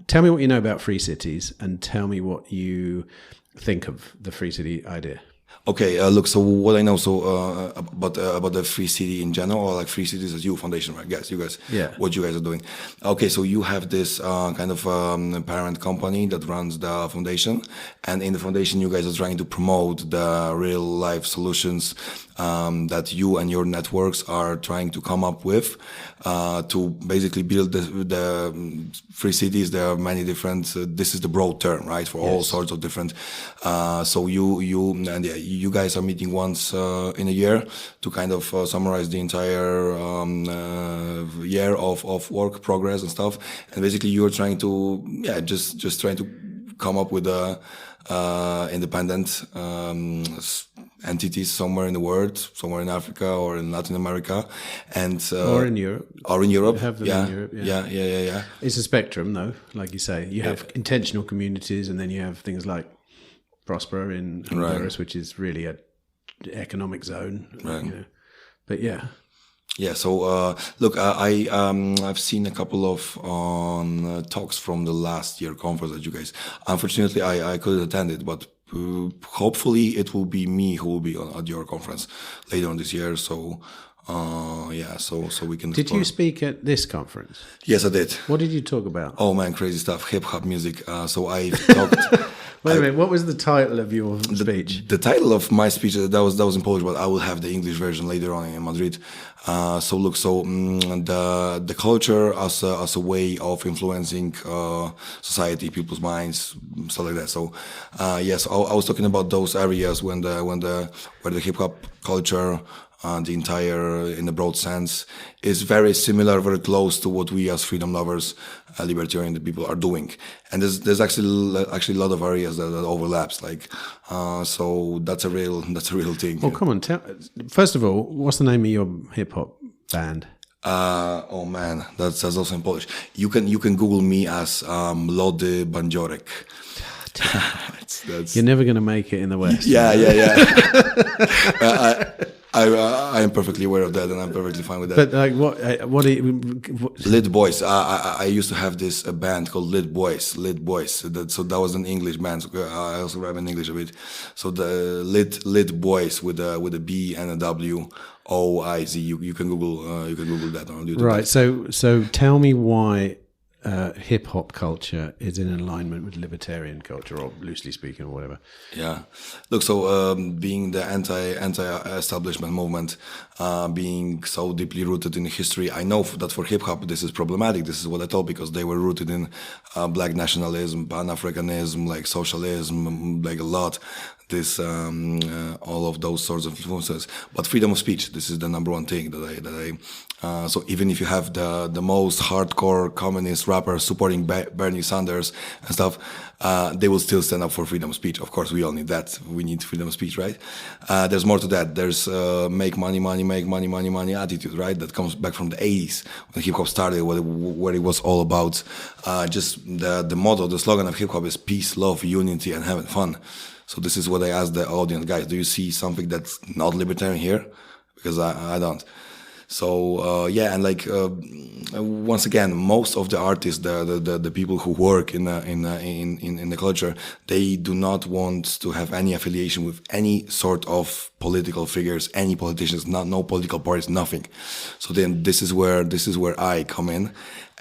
Tell me what you know about free cities, and tell me what you think of the free city idea. Okay, look, so what I know about the free city in general, or like free cities as you foundation, right? Yes, you guys, what you guys are doing. Okay, so you have this kind of parent company that runs the foundation, and in the foundation, you guys are trying to promote the real life solutions that you and your networks are trying to come up with to basically build the free cities. There are many different. This is the broad term, right, for all sorts of different. So you guys are meeting once in a year to kind of summarize the entire year of work progress and stuff. And basically, you're trying to just trying to come up with a independent entities somewhere in the world, somewhere in Africa or in Latin America, and or in Europe. Have them in Europe. Yeah. It's a spectrum, though. Like you say, you have intentional communities, and then you have things like Prospera in Honduras, which is really an economic zone. Right. You know. But yeah. Yeah. So look, I've seen a couple of talks from the last year conference that you guys. Unfortunately, I couldn't attend it, but hopefully it will be me who will be at your conference later on this year. So so we can. Did you speak at this conference? Yes, I did. What did you talk about? Oh man, crazy stuff, hip hop music. So I talked. Wait a minute. What was the title of your speech? The title of my speech that was in Polish, but I will have the English version later on in Madrid. The culture as a way of influencing society, people's minds, stuff like that. So yes, I was talking about those areas where the hip hop culture. The entire, in a broad sense, is very similar, very close to what we as freedom lovers, libertarian people are doing. And there's actually a lot of areas that overlaps. Like, so that's a real thing. Well, come on. First of all, what's the name of your hip hop band? Oh man, that's also in Polish. You can Google me as Młody Bandziorek. You're never going to make it in the West. Yeah. I am perfectly aware of that, and I'm perfectly fine with that. But like, what are you? Lit Boys. I used to have this band called Lit Boys. So that was an English band. So I also rap in English a bit. So the Lit Boys with a B and a W. OIZ. You can Google that on YouTube. Right. So tell me why hip hop culture is in alignment with libertarian culture, or loosely speaking, or whatever. Yeah, look. So being the anti-establishment movement, being so deeply rooted in history, I know that for hip hop this is problematic. This is what I told, because they were rooted in black nationalism, Pan-Africanism, like socialism, like a lot. This all of those sorts of influences. But freedom of speech, this is the number one thing that I so even if you have the most hardcore communist rappers supporting Bernie Sanders and stuff, they will still stand up for freedom of speech. Of course, we all need that. We need freedom of speech, right? There's more to that. There's make money attitude, right? That comes back from the 80s when hip hop started, where it was all about just the motto, the slogan of hip hop is peace, love, unity, and having fun. So this is what I asked the audience, guys, do you see something that's not libertarian here? Because I don't. So yeah, and like once again, most of the artists, the people who work in the culture, they do not want to have any affiliation with any sort of political figures, any politicians, no political parties, nothing. So then this is where I come in.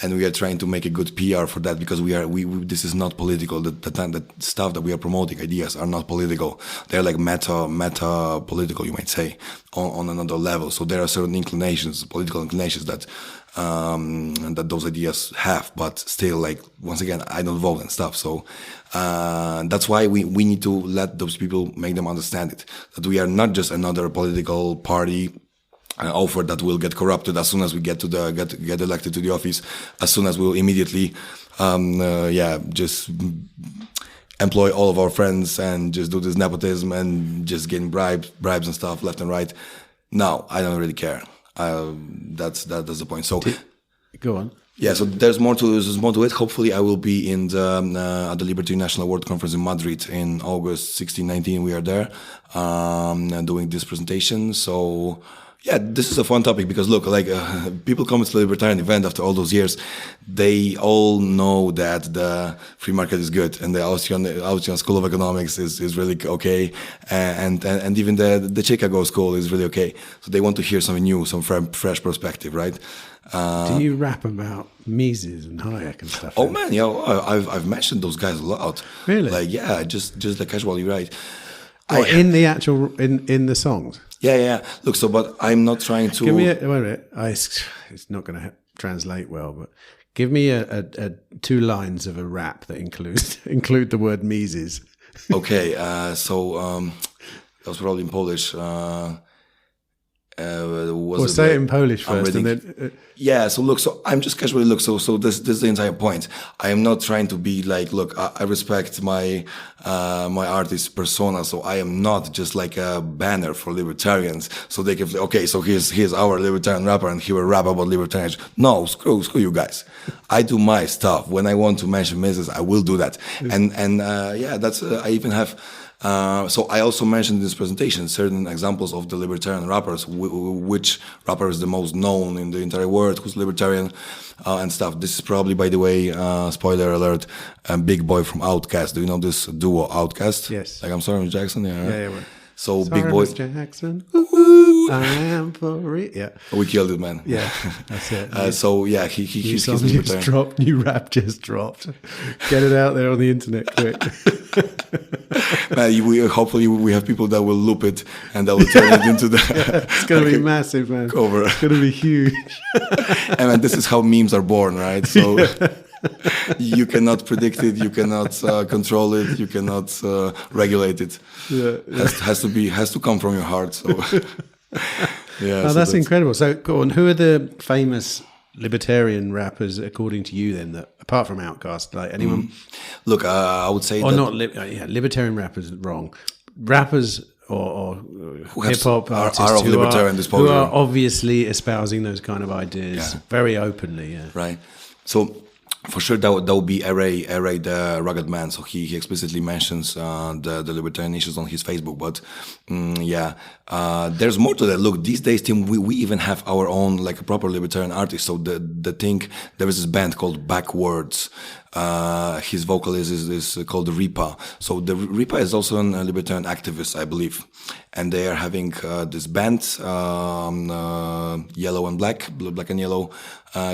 And we are trying to make a good PR for that, because this is not political. The stuff that we are promoting, ideas, are not political. They're like meta political, you might say, on another level. So there are certain inclinations, political inclinations that those ideas have, but still, like, once again, I don't vote and stuff. So that's why we need to let those people, make them understand it, that we are not just another political party offer that will get corrupted as soon as we get elected to the office, as soon as we'll immediately just employ all of our friends and just do this nepotism and just getting bribes and stuff left and right. No, I don't really care. That's the point. So go on. Yeah, so there's more to it. Hopefully, I will be in at the Libertarian National World Conference in Madrid in August 16-19. We are there doing this presentation. So yeah, this is a fun topic, because look, like people come to the Libertarian event after all those years, they all know that the free market is good, and the Austrian School of Economics is really okay, and even the Chicago School is really okay. So they want to hear something new, some fresh perspective, right? Do you rap about Mises and Hayek and stuff? Oh man, yeah, I've mentioned those guys a lot. Really? Like, yeah, just like casually, right? In the actual in the songs. Yeah. Look, so but I'm not trying to. Give me wait a minute. It's not going to translate well, but give me a 2 lines of a rap that include the word Mises. Okay, so that was probably in Polish. Say it in Polish first, and then. Yeah, so look, so I'm just casually so this is the entire point. I am not trying to be like, look, I respect my artist persona, so I am not just like a banner for libertarians, so they can okay, so here's our libertarian rapper and he will rap about libertarians. No, screw you guys. I do my stuff. When I want to mention Mises, I will do that. And yeah, that's I even have. So I also mentioned in this presentation certain examples of the libertarian rappers, which rapper is the most known in the entire world, who's libertarian, and stuff. This is probably, by the way, spoiler alert, Big Boy from Outkast. Do you know this duo Outkast? Yes. Like, I'm sorry, Mr. Jackson. Yeah. Right? Yeah. So sorry, Big Boy. Mr. Jackson. Ooh, I am for real. Yeah. We killed it, man. Yeah, that's it. So yeah, he's just dropped. New rap just dropped. Get it out there on the internet quick. Man, hopefully we have people that will loop it and that will turn it into the. Yeah, it's going to be massive, man. Cover. It's going to be huge. And man, this is how memes are born, right? So. Yeah. You cannot predict it. You cannot control it. You cannot regulate it. Yeah. Has to come from your heart. So, yeah. Oh, so that's incredible. So, go on. Who are the famous libertarian rappers, according to you, then? That apart from Outkast, like anyone? Look, I would say, libertarian rappers. Wrong. Rappers or hip hop artists are of libertarian disposal, who are obviously espousing those kind of ideas very openly. Yeah. Right. So. For sure, that would be Array the Rugged Man. So he explicitly mentions the libertarian issues on his Facebook. But there's more to that. Look, these days, Tim, we even have our own like a proper libertarian artist. So the thing, there is this band called Backwards. his vocalist is called the Ripa. So the Ripa is also a libertarian activist, I believe, and they are having this band, yellow and black and yellow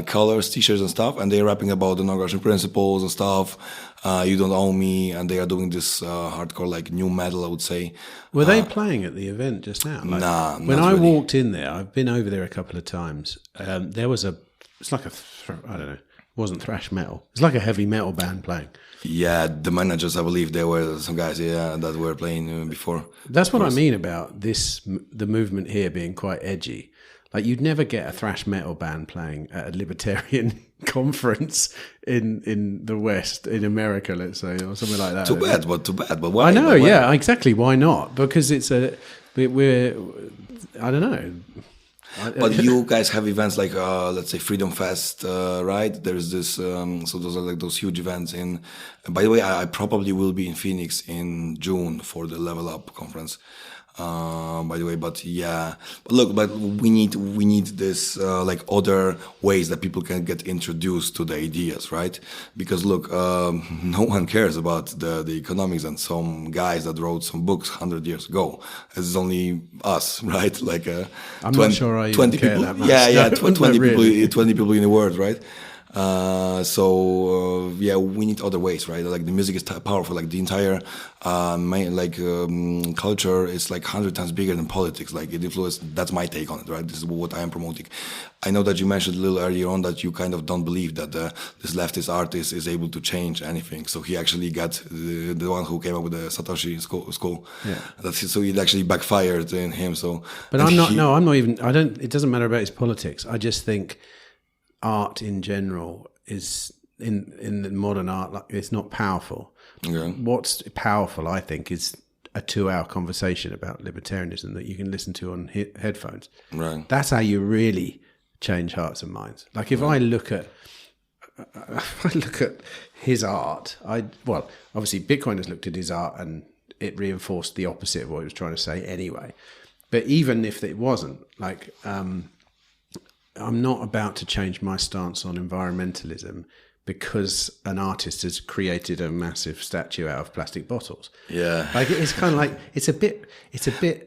colors, t-shirts and stuff, and they're rapping about the non-aggression principles and stuff. You don't own me, and they are doing this hardcore like new metal, I would say. Were they playing at the event just now? Like, nah, when I walked in there, I've been over there a couple of times. There was it's like I don't know. It wasn't thrash metal. It's like a heavy metal band playing. Yeah, the managers, I believe, there were some guys, that were playing before. That's what I mean about the movement here being quite edgy. Like, you'd never get a thrash metal band playing at a libertarian conference in the West, in America, let's say, or something like that. Too bad. But why? I know, why? yeah, exactly. Why not? Because we're I don't know. But you guys have events like, let's say, Freedom Fest, right? There's this, so those are like those huge events by the way, I probably will be in Phoenix in June for the Level Up conference. By the way, but we need this, like other ways that people can get introduced to the ideas, right? Because look, no one cares about the economics and some guys that wrote some books 100 years ago. It's only us, right? Like, I'm not sure I 20 care people, that much. yeah, 20 really. 20 people in the world, right? We need other ways, right? Like the music is powerful. Like the entire culture is like 100 times bigger than politics. Like it influences. That's my take on it, right? This is what I am promoting. I know that you mentioned a little earlier on that you kind of don't believe that this leftist artist is able to change anything. So he actually got the one who came up with the Satoshi school. Yeah. So it actually backfired in him. So, but I'm not even. I don't. It doesn't matter about his politics. I just think art in general is in the modern art, like, it's not powerful. Okay. What's powerful, I think, is a 2-hour conversation about libertarianism that you can listen to on headphones. Right. That's how you really change hearts and minds. Like if I look at his art, obviously Bitcoin has looked at his art and it reinforced the opposite of what he was trying to say anyway. But even if it wasn't, like, I'm not about to change my stance on environmentalism because an artist has created a massive statue out of plastic bottles. Yeah, like it's kind of like it's a bit.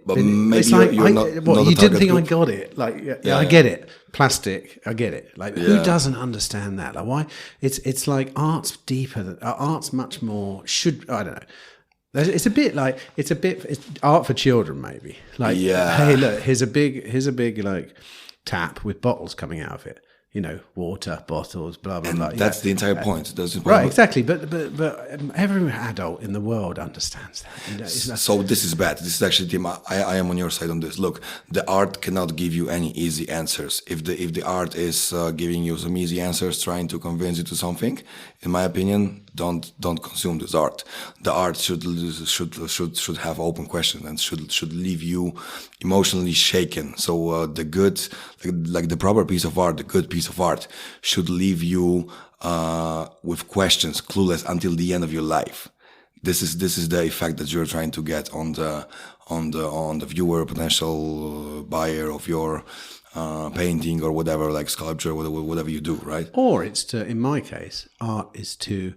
But maybe it's like, you're not you didn't think group. I got it? Like, I get it. Plastic, I get it. Like, who doesn't understand that? Like, why? It's like art's deeper than art's much more. I don't know. It's a bit it's art for children, maybe. Like, hey, look, here's a big like tap with bottles coming out of it. You know, water bottles, blah blah blah. That's the entire point. Right, exactly. But every adult in the world understands that. You know, so this is bad. This is actually, Tim, I am on your side on this. Look, the art cannot give you any easy answers. If the art is giving you some easy answers, trying to convince you to something, in my opinion, don't consume this art. The art should have open questions and should leave you emotionally shaken. So the good, like the proper piece of art, the good piece of art should leave you with questions, clueless until the end of your life. This is the effect that you're trying to get on the viewer, potential buyer of your painting or whatever, like sculpture, whatever you do, right? Or it's to, in my case, art is to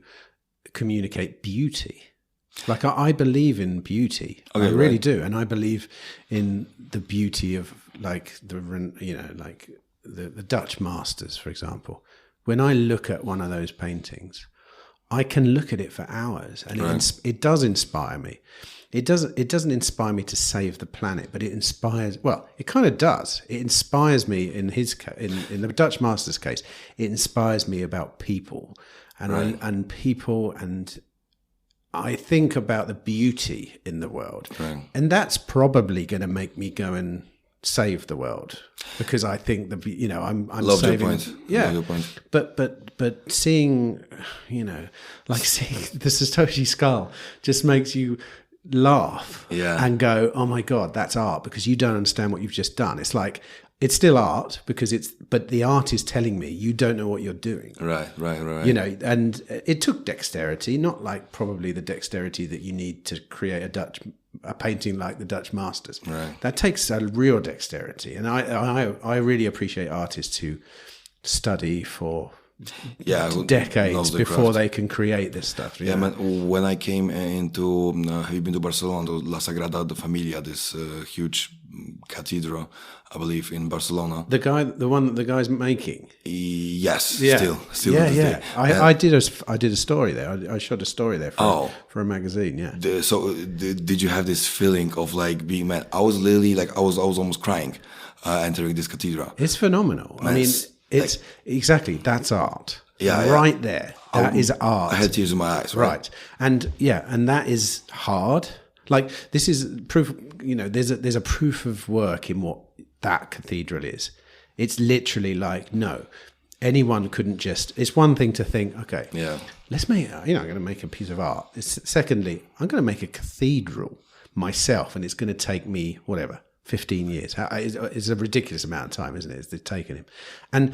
communicate beauty. Like I believe in beauty, I really do, and I believe in the beauty of like the Dutch masters, for example. When I look at one of those paintings, I can look at it for hours, and it does inspire me. It doesn't inspire me to save the planet, but it inspires. Well, it kind of does. It inspires me in the Dutch master's case. It inspires me about people, and people, and I think about the beauty in the world, and that's probably going to make me go and save the world, because I think I'm love saving. Your point. Yeah, love your point. But seeing seeing the Satoshi skull just makes you laugh and go, oh my God, that's art, because you don't understand what you've just done. It's like, it's still art but the art is telling me you don't know what you're doing. Right. You know, and it took dexterity, not like probably the dexterity that you need to create a painting like the Dutch masters. Right. That takes a real dexterity. And I really appreciate artists who study for decades before they can create this stuff. Yeah, man, when I came into, have you been to Barcelona, to La Sagrada Familia, this huge cathedral, I believe, in Barcelona? The one that the guy's making? Yes, still. Yeah. I did a story there. I shot a story there for a magazine. Yeah. So did you have this feeling of like being mad? I was literally like I was almost crying entering this cathedral. It's phenomenal. Man, I mean, it's like, exactly, that's art. Yeah, right there. That is art. I had tears in my eyes. Right. And that is hard. Like, this is proof. There's a proof of work in what that cathedral is. It's literally like, no, anyone couldn't just. It's one thing to think, okay, let's make. I'm going to make a piece of art. Secondly, I'm going to make a cathedral myself, and it's going to take me whatever 15 years. It's a ridiculous amount of time, isn't it? It's taken him, and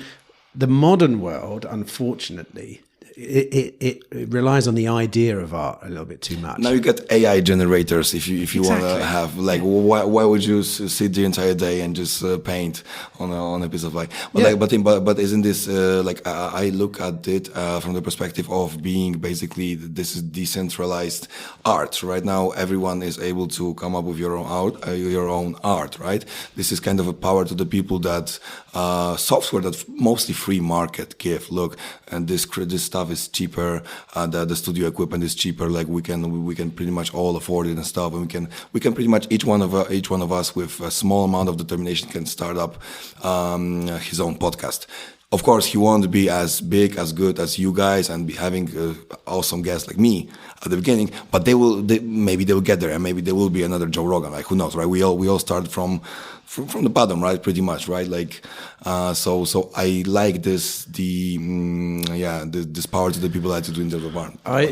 the modern world, unfortunately, it relies on the idea of art a little bit too much. Now you get AI generators. If you want to have like, why would you sit the entire day and just paint on a piece of like? But isn't this like I look at it from the perspective of being basically this is decentralized art. Right now, everyone is able to come up with your own art. Right. This is kind of a power to the people that software that mostly free market give. Look, and this stuff is cheaper. The studio equipment is cheaper. Like we can pretty much all afford it and stuff. And we can pretty much each one of us with a small amount of determination can start up his own podcast. Of course, he won't be as big, as good as you guys, and be having awesome guests like me at the beginning. But maybe they will get there, and maybe there will be another Joe Rogan. Like who knows, right? We all started from the bottom, right? Pretty much, right? Like, so I like this this power to the people that to do in the art. I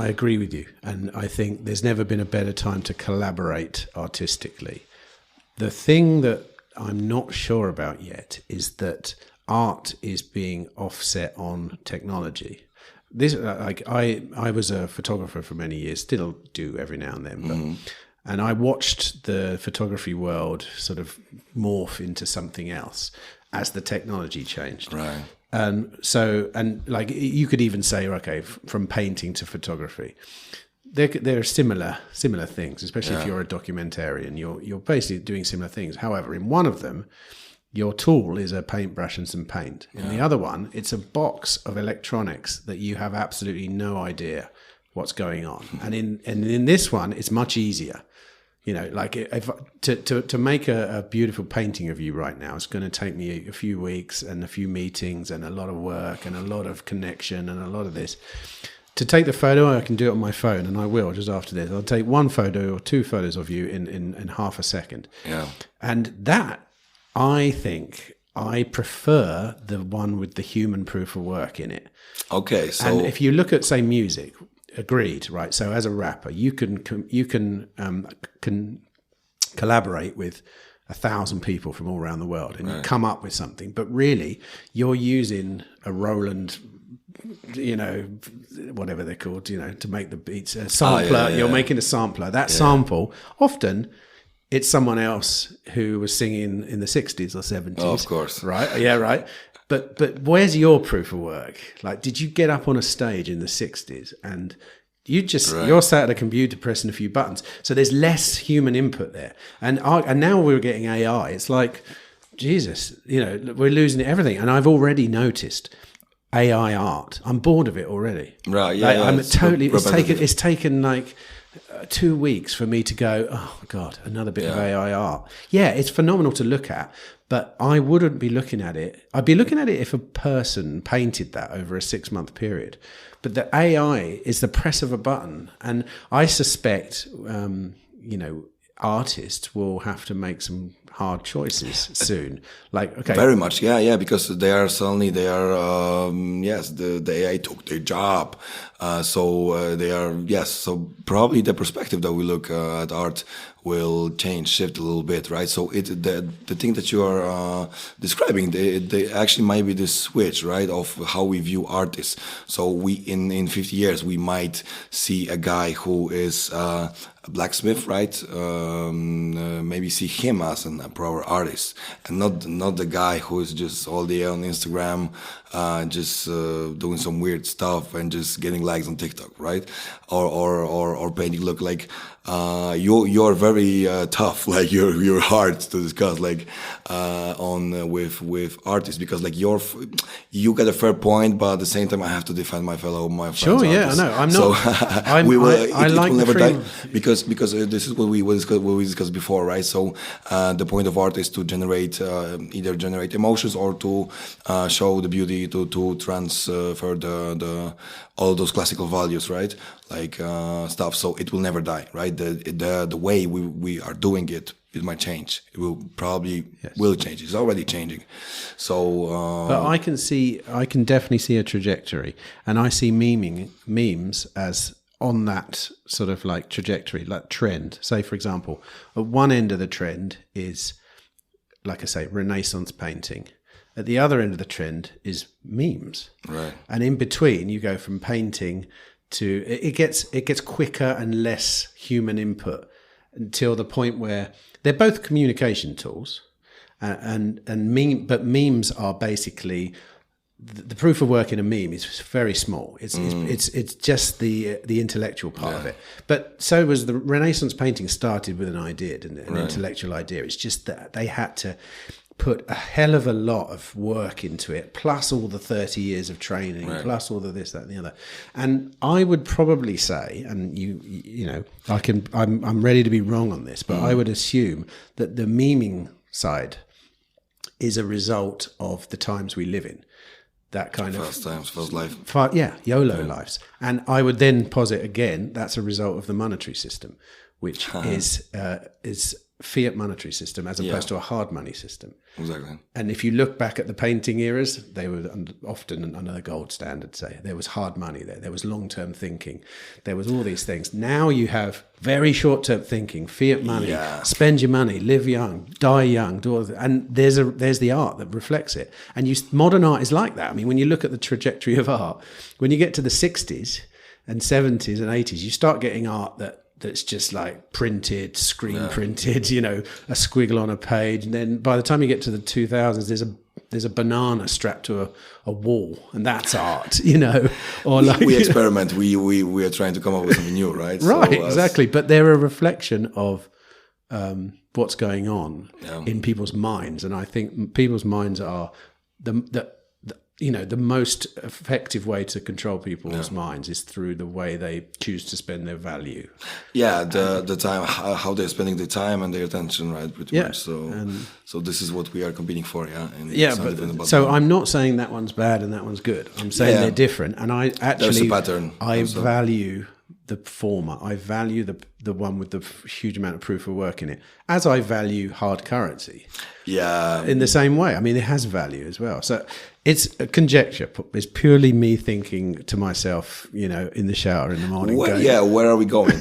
agree with you, and I think there's never been a better time to collaborate artistically. The thing that I'm not sure about yet is that art is being offset on technology. This, like, I was a photographer for many years, still do every now and then, but, and I watched the photography world sort of morph into something else as the technology changed. Right. And so, and like you could even say, okay, from painting to photography, there are similar things, especially if you're a documentarian. You're basically doing similar things. However, in one of them, your tool is a paintbrush and some paint. In the other one, it's a box of electronics that you have absolutely no idea what's going on. And in this one, it's much easier. Like if to make a beautiful painting of you right now, it's going to take me a few weeks and a few meetings and a lot of work and a lot of connection and a lot of this. To take the photo, I can do it on my phone, and I will just after this. I'll take one photo or two photos of you in half a second. Yeah. And that, I think I prefer the one with the human proof of work in it. Okay, so and if you look at, say, music, agreed, right? So as a rapper, you can collaborate with 1,000 people from all around the world, and you come up with something. But really, you're using a Roland, whatever they're called, to make the beats. A sampler. You're making a sampler. That sample often. It's someone else who was singing in the 60s or 70s. Oh, of course. Right? Yeah, right. But you're proof of work? Like, did you get up on a stage in the 60s and you're sat at a computer pressing a few buttons? So there's less human input there. And now we're getting AI. It's like, Jesus, we're losing everything. And I've already noticed AI art. I'm bored of it already. Right, yeah. I'm totally, it's taken like 2 weeks for me to go, oh God, another bit of AI art. Yeah, it's phenomenal to look at, but I wouldn't be looking at it. I'd be looking at it if a person painted that over a 6-month period. But the AI is the press of a button. And I suspect, artists will have to make some hard choices soon. Like, okay. Very much, yeah, because the AI took their job. So probably the perspective that we look at art will shift a little bit, right? So the thing that you are describing, they actually might be this switch, right, of how we view artists. So we in 50 years we might see a guy who is a blacksmith, right? Maybe see him as an pro artist, and not the guy who is just all day on Instagram, just doing some weird stuff and just getting likes on TikTok, right? Or painting look like you're very tough, like you're hard to discuss, like on with artists, because like you got a fair point, but at the same time I have to defend my friends. Sure, yeah, artists. I know. I'm so not. it like will never the die because this is what we discussed before, right? So the point of art is to either generate emotions or to show the beauty, to transfer the all those classical values, right? Like stuff. So it will never die, right? The way we are doing it might change. It will probably will change. It's already changing. So, but I can definitely see a trajectory, and I see memes as on that sort of like trajectory, like trend. Say, for example, at one end of the trend is, like I say, Renaissance painting. At the other end of the trend is memes. Right. And in between, you go from painting to it gets quicker and less human input until the point where they're both communication tools, but memes are basically the proof of work in a meme is very small. It's just the intellectual part of it. But so was the Renaissance painting started with an idea, didn't it? An intellectual idea. It's just that they had to put a hell of a lot of work into it, plus all the 30 years of training, plus all the this, that, and the other. And I would probably say, and you know, I'm ready to be wrong on this, but I would assume that the memeing side is a result of the times we live in. That kind first life. YOLO lives. And I would then posit again, that's a result of the monetary system, which is fiat monetary system as opposed to a hard money system. Exactly. And if you look back at the painting eras, they were often under the gold standard, say. There was hard money there. There was long-term thinking. There was all these things. Now you have very short-term thinking, fiat money, spend your money, live young, die young, do all that. And there's the art that reflects it. And modern art is like that. I mean, when you look at the trajectory of art, when you get to the 60s and 70s and 80s, you start getting art that's just like printed, screen printed, you know, a squiggle on a page. And then by the time you get to the 2000s, there's a banana strapped to a wall, and that's art, you know. Or we experiment. We are trying to come up with something new, right? Right, so, exactly. But they're a reflection of what's going on in people's minds, and I think people's minds are the most effective way to control people's minds is through the way they choose to spend their value. Yeah, the time, how they're spending their time and their attention, right? Pretty much. So this is what we are competing for, So I'm not saying that one's bad and that one's good. I'm saying they're different, and I actually there's a pattern. I value the former. I value the one with the huge amount of proof of work in it, as I value hard currency. Yeah. In the same way. I mean, it has value as well. So it's a conjecture. It's purely me thinking to myself, you know, in the shower in the morning. Where are we going?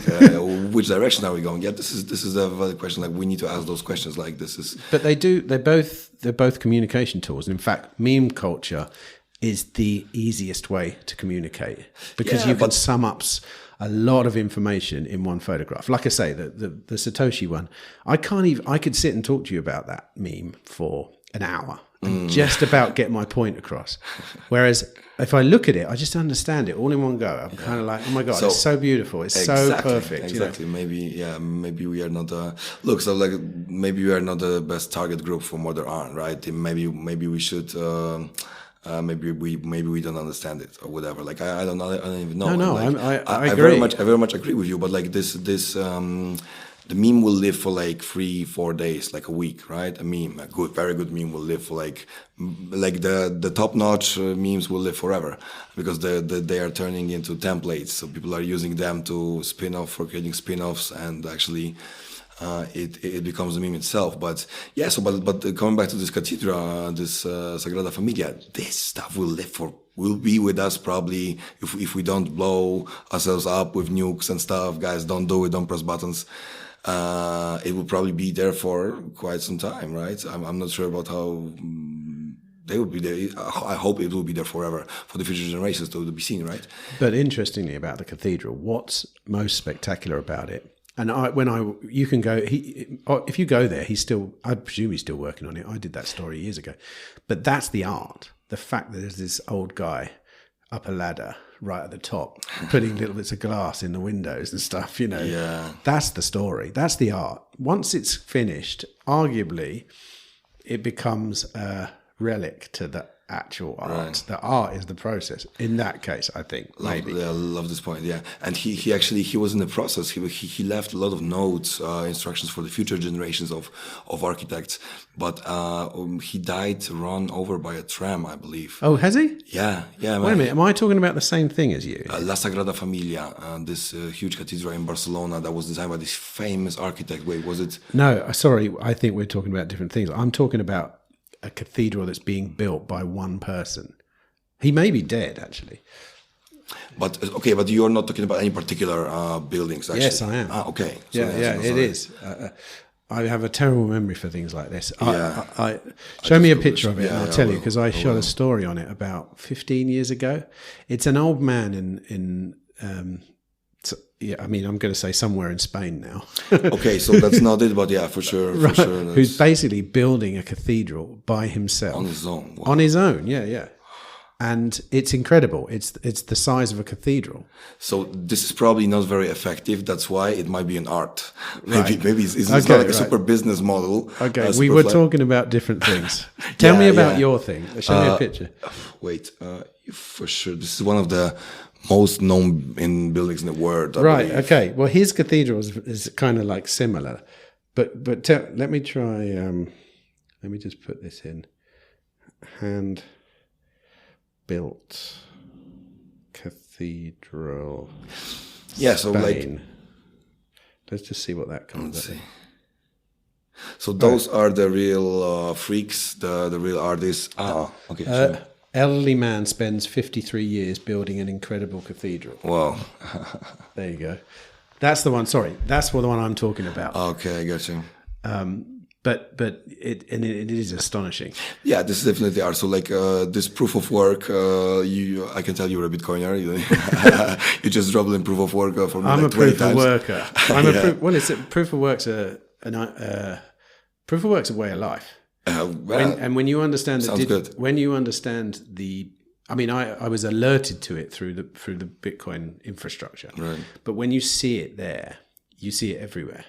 Which direction are we going? Yeah, this is a valid question. Like, we need to ask those questions. Like, this is. But they're both communication tools. In fact, meme culture is the easiest way to communicate because you can sum up a lot of information in one photograph. Like I say, the Satoshi one, I could sit and talk to you about that meme for an hour and just about get my point across. Whereas if I look at it, I just understand it all in one go. I'm kind of like, oh my God, it's so beautiful. It's so perfect. Exactly. You know? Maybe we are not maybe we are not the best target group for modern art, right? Maybe we should, maybe we don't understand it or whatever. Like I don't know. I don't even know. No, like, I agree. I very much agree with you. But like this the meme will live for like 3-4 days, like a week, right? A meme, very good meme will live for like the top notch memes will live forever because they are turning into templates. So people are using them to for creating spin-offs, and actually. It becomes a meme itself, but coming back to this cathedral, this Sagrada Familia, this stuff will be with us probably if we don't blow ourselves up with nukes and stuff. Guys, don't do it, don't press buttons. It will probably be there for quite some time, right? I'm not sure about how they will be there. I hope it will be there forever for the future generations to be seen, right? But interestingly about the cathedral, what's most spectacular about it And you can go. If you go there, I presume he's still working on it. I did that story years ago, but that's the art. The fact that there's this old guy up a ladder right at the top, putting little bits of glass in the windows and stuff. That's the story. That's the art. Once it's finished, arguably, it becomes a relic to the actual art. Right. The art is the process. In that case, I think maybe. I love this point. Yeah, and he was in the process. He left a lot of notes, instructions for the future generations of architects. But he died run over by a tram, I believe. Oh, has he? Yeah. Wait a minute. Am I talking about the same thing as you? La Sagrada Familia, this huge cathedral in Barcelona that was designed by this famous architect. Wait, was it? No, sorry. I think we're talking about different things. I'm talking about a cathedral that's being built by one person. He may be dead, actually. But you're not talking about any particular buildings, actually. Yes, I am. Okay. So it is. I have a terrible memory for things like this. Show me a picture of it and I'll tell you, because I shot a story on it about 15 years ago. It's an old man in I'm going to say somewhere in Spain now. Okay, so that's not it, but yeah, for sure. Right. Who's basically building a cathedral by himself. On his own. Wow. On his own, yeah. And it's incredible. It's the size of a cathedral. So this is probably not very effective. That's why it might be an art. Maybe it's not like a super business model. Okay, we were talking about different things. Tell me about your thing. Show me a picture. Wait, for sure. This is one of the most known in buildings in the world. I right. believe. Okay. Well, his cathedral is kind of like similar, but let me try. Let me just put this in. Hand built cathedral. Yeah. So Spain. Let's just see what that comes. Let's see. So those are the real freaks, the real artists. Okay. Sure. Elderly man spends 53 years building an incredible cathedral. Wow. There you go. That's the one. Sorry, that's the one I'm talking about. Okay, I got you. But it is astonishing. Yeah, this is definitely art. So like this proof of work, I can tell you're a Bitcoiner. You just dropped in proof of work for me. I'm like a proof 20 of times. worker. It's a proof of work's a way of life. When you understand I was alerted to it through the Bitcoin infrastructure. Right. But when you see it there, you see it everywhere.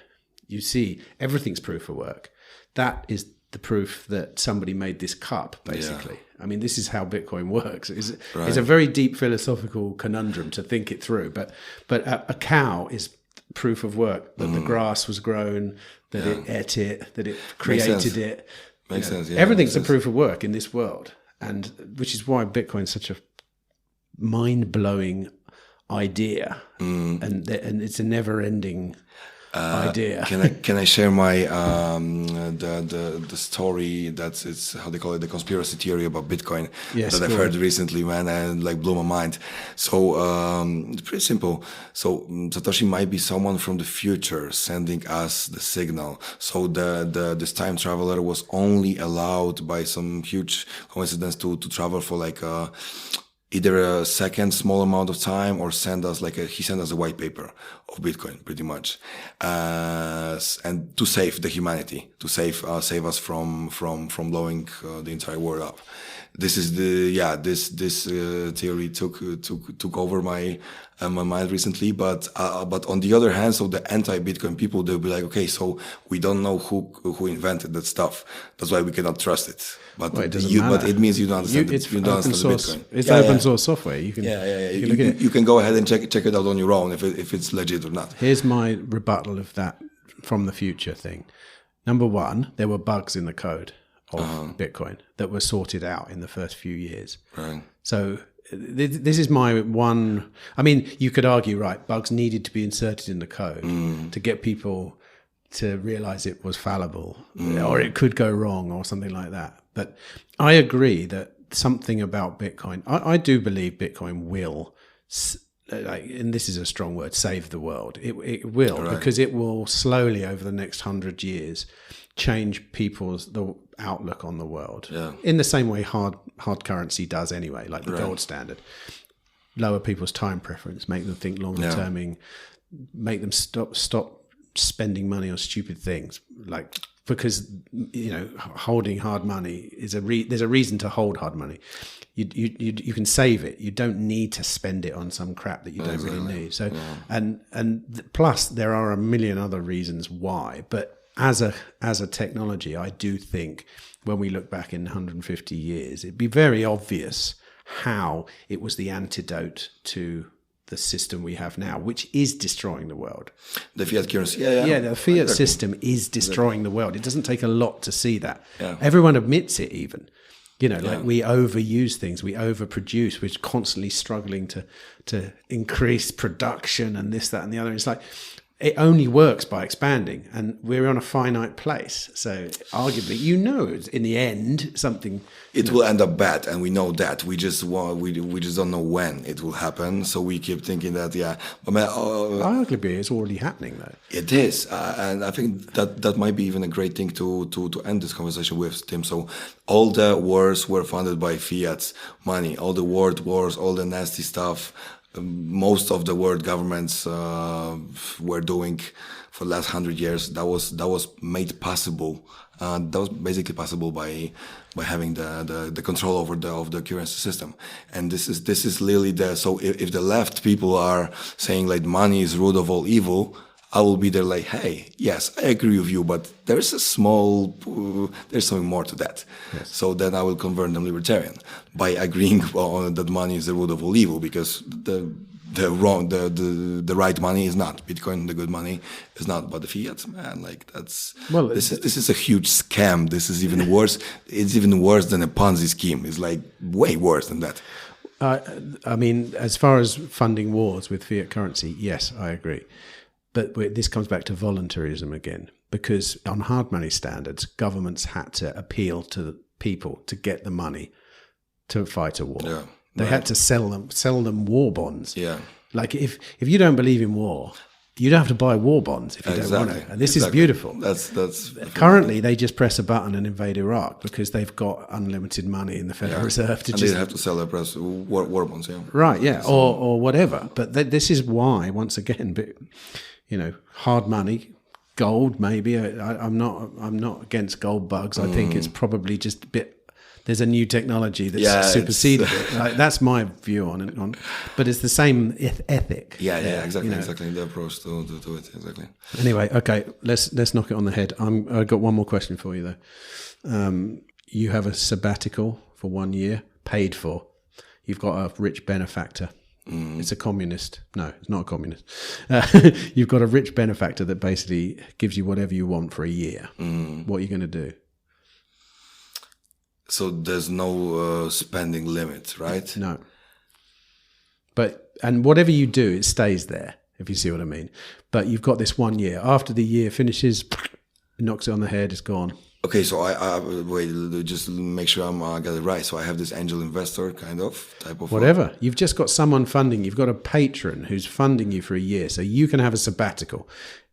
You see everything's proof of work. That is the proof that somebody made this cup, basically. Yeah. I mean, this is how Bitcoin works. It's a very deep philosophical conundrum to think it through. But a cow is proof of work that the grass was grown, that it ate it, that it created it. Makes sense. Yeah, everything's a proof of work in this world, and which is why Bitcoin's such a mind-blowing idea, and it's a never-ending idea. Can I share my the story that's it's how they call it, the conspiracy theory about Bitcoin that I've heard recently, man, and like blew my mind. So it's pretty simple. So Satoshi might be someone from the future sending us the signal. So this time traveler was only allowed by some huge coincidence to travel for like either a second small amount of time, or he sent us a white paper of Bitcoin, pretty much, and to save the humanity, to save us from blowing the entire world up. This is this theory took over my mind recently, but on the other hand, so the anti-Bitcoin people, they'll be like, okay, so we don't know who invented that stuff, that's why we cannot trust it. But it doesn't matter. But it means you don't understand. You don't understand Bitcoin. It's open source software. You can you can go ahead and check it out on your own if it's legit or not. Here's my rebuttal of that from the future thing. Number one, there were bugs in the code of Bitcoin that were sorted out in the first few years. Right. So this is my one. I mean, you could argue, right, bugs needed to be inserted in the code to get people to realize it was fallible, or it could go wrong, or something like that. But I agree that something about Bitcoin, I do believe Bitcoin will, and this is a strong word, save the world. It will, right, because it will slowly over the next 100 years change the outlook on the world. Yeah. In the same way hard currency does anyway, like the gold standard. Lower people's time preference, make them think longer terming, make them stop spending money on stupid things, like because holding hard money is there's a reason to hold hard money. You can save it. You don't need to spend it on some crap that you don't really need. So plus there are a million other reasons why. But as a technology, I do think when we look back in 150 years, it'd be very obvious how it was the antidote to the system we have now, which is destroying the world. The fiat currency, the fiat system is destroying the world. It doesn't take a lot to see that. Everyone admits it even. Like we overuse things, we overproduce, we're constantly struggling to increase production and this, that, and the other. It's like it only works by expanding, and we're on a finite place. So arguably, in the end, something it will end up bad, and we know that. We just don't know when it will happen. So we keep thinking that, arguably, it's already happening though. It is, and I think that might be even a great thing to end this conversation with, Tim. So all the wars were funded by fiat money, all the world wars, all the nasty stuff. Most of the world governments were doing for the last 100 years. That was made possible. That was basically possible by having the control over the currency system. And this is really so if the left people are saying like money is root of all evil, I will be there like, hey, yes, I agree with you, but there's there's something more to that. Yes. So then I will convert them libertarian by agreeing on that money is the root of all evil, because the right money is not Bitcoin, the good money is not, but the fiat, man, like this is a huge scam. This is even worse. It's even worse than a Ponzi scheme. It's like way worse than that. I mean, as far as funding wars with fiat currency, yes, I agree. But this comes back to voluntarism again, because on hard money standards, governments had to appeal to the people to get the money to fight a war. Yeah, they had to sell them war bonds. Yeah. Like if you don't believe in war, you don't have to buy war bonds if you don't want to. And this is beautiful. That's currently they just press a button and invade Iraq because they've got unlimited money in the Federal Reserve to they have to sell their war bonds. Yeah. Right. Yeah. Or whatever. But this is why, once again, hard money, gold, maybe. I'm not against gold bugs. I think it's probably just a bit. There's a new technology that's superseded it. That's my view on it. But it's the same ethic. Yeah, exactly. Exactly the approach to it. Exactly. Anyway, okay, let's knock it on the head. I've got one more question for you though. You have a sabbatical for 1 year, paid for. You've got a rich benefactor. It's a communist. No, it's not a communist. You've got a rich benefactor that basically gives you whatever you want for a year. What are you going to do? So there's no spending limit, right? No. And whatever you do, it stays there, if you see what I mean. But you've got this 1 year. After the year finishes, it knocks it on the head, it's gone. Okay, so I wait, just make sure I got it right. So I have this angel investor type of whatever. You've just got someone funding. You've got a patron who's funding you for a year, so you can have a sabbatical.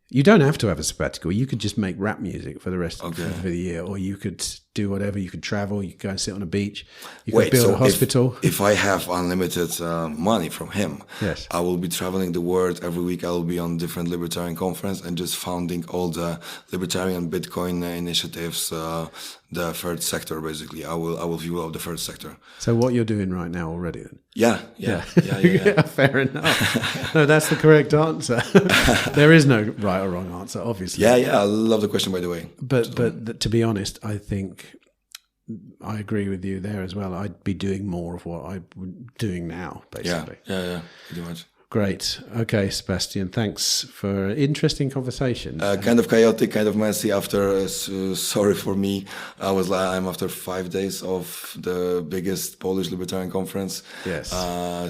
You don't have to have a sabbatical. You could just make rap music for the rest of the year, or you could do whatever. You could travel. You could go and sit on a beach. You could build a hospital. If I have unlimited money from him, yes, I will be traveling the world every week. I will be on different libertarian conference and just founding all the libertarian Bitcoin initiatives. The third sector, basically. I will fuel up the third sector. So what you're doing right now already, then? Yeah. Fair enough. No, that's the correct answer. There is no right or wrong answer, obviously. Yeah. I love the question, by the way. But to be honest, I think I agree with you there as well. I'd be doing more of what I'm doing now, basically. Yeah, pretty much. Great. Okay, Sebastian, thanks for an interesting conversation. Kind of chaotic, kind of messy. After, sorry for me, I'm after 5 days of the biggest Polish libertarian conference. Yes.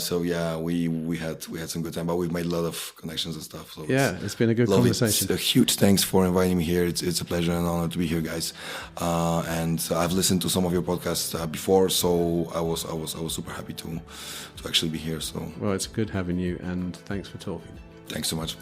So yeah, we had some good time, but we've made a lot of connections and stuff. So yeah, it's been a good conversation. A huge thanks for inviting me here. It's a pleasure and honor to be here, guys. And I've listened to some of your podcasts before, so I was super happy to actually be here. So well, it's good having you. And thanks for talking. Thanks so much.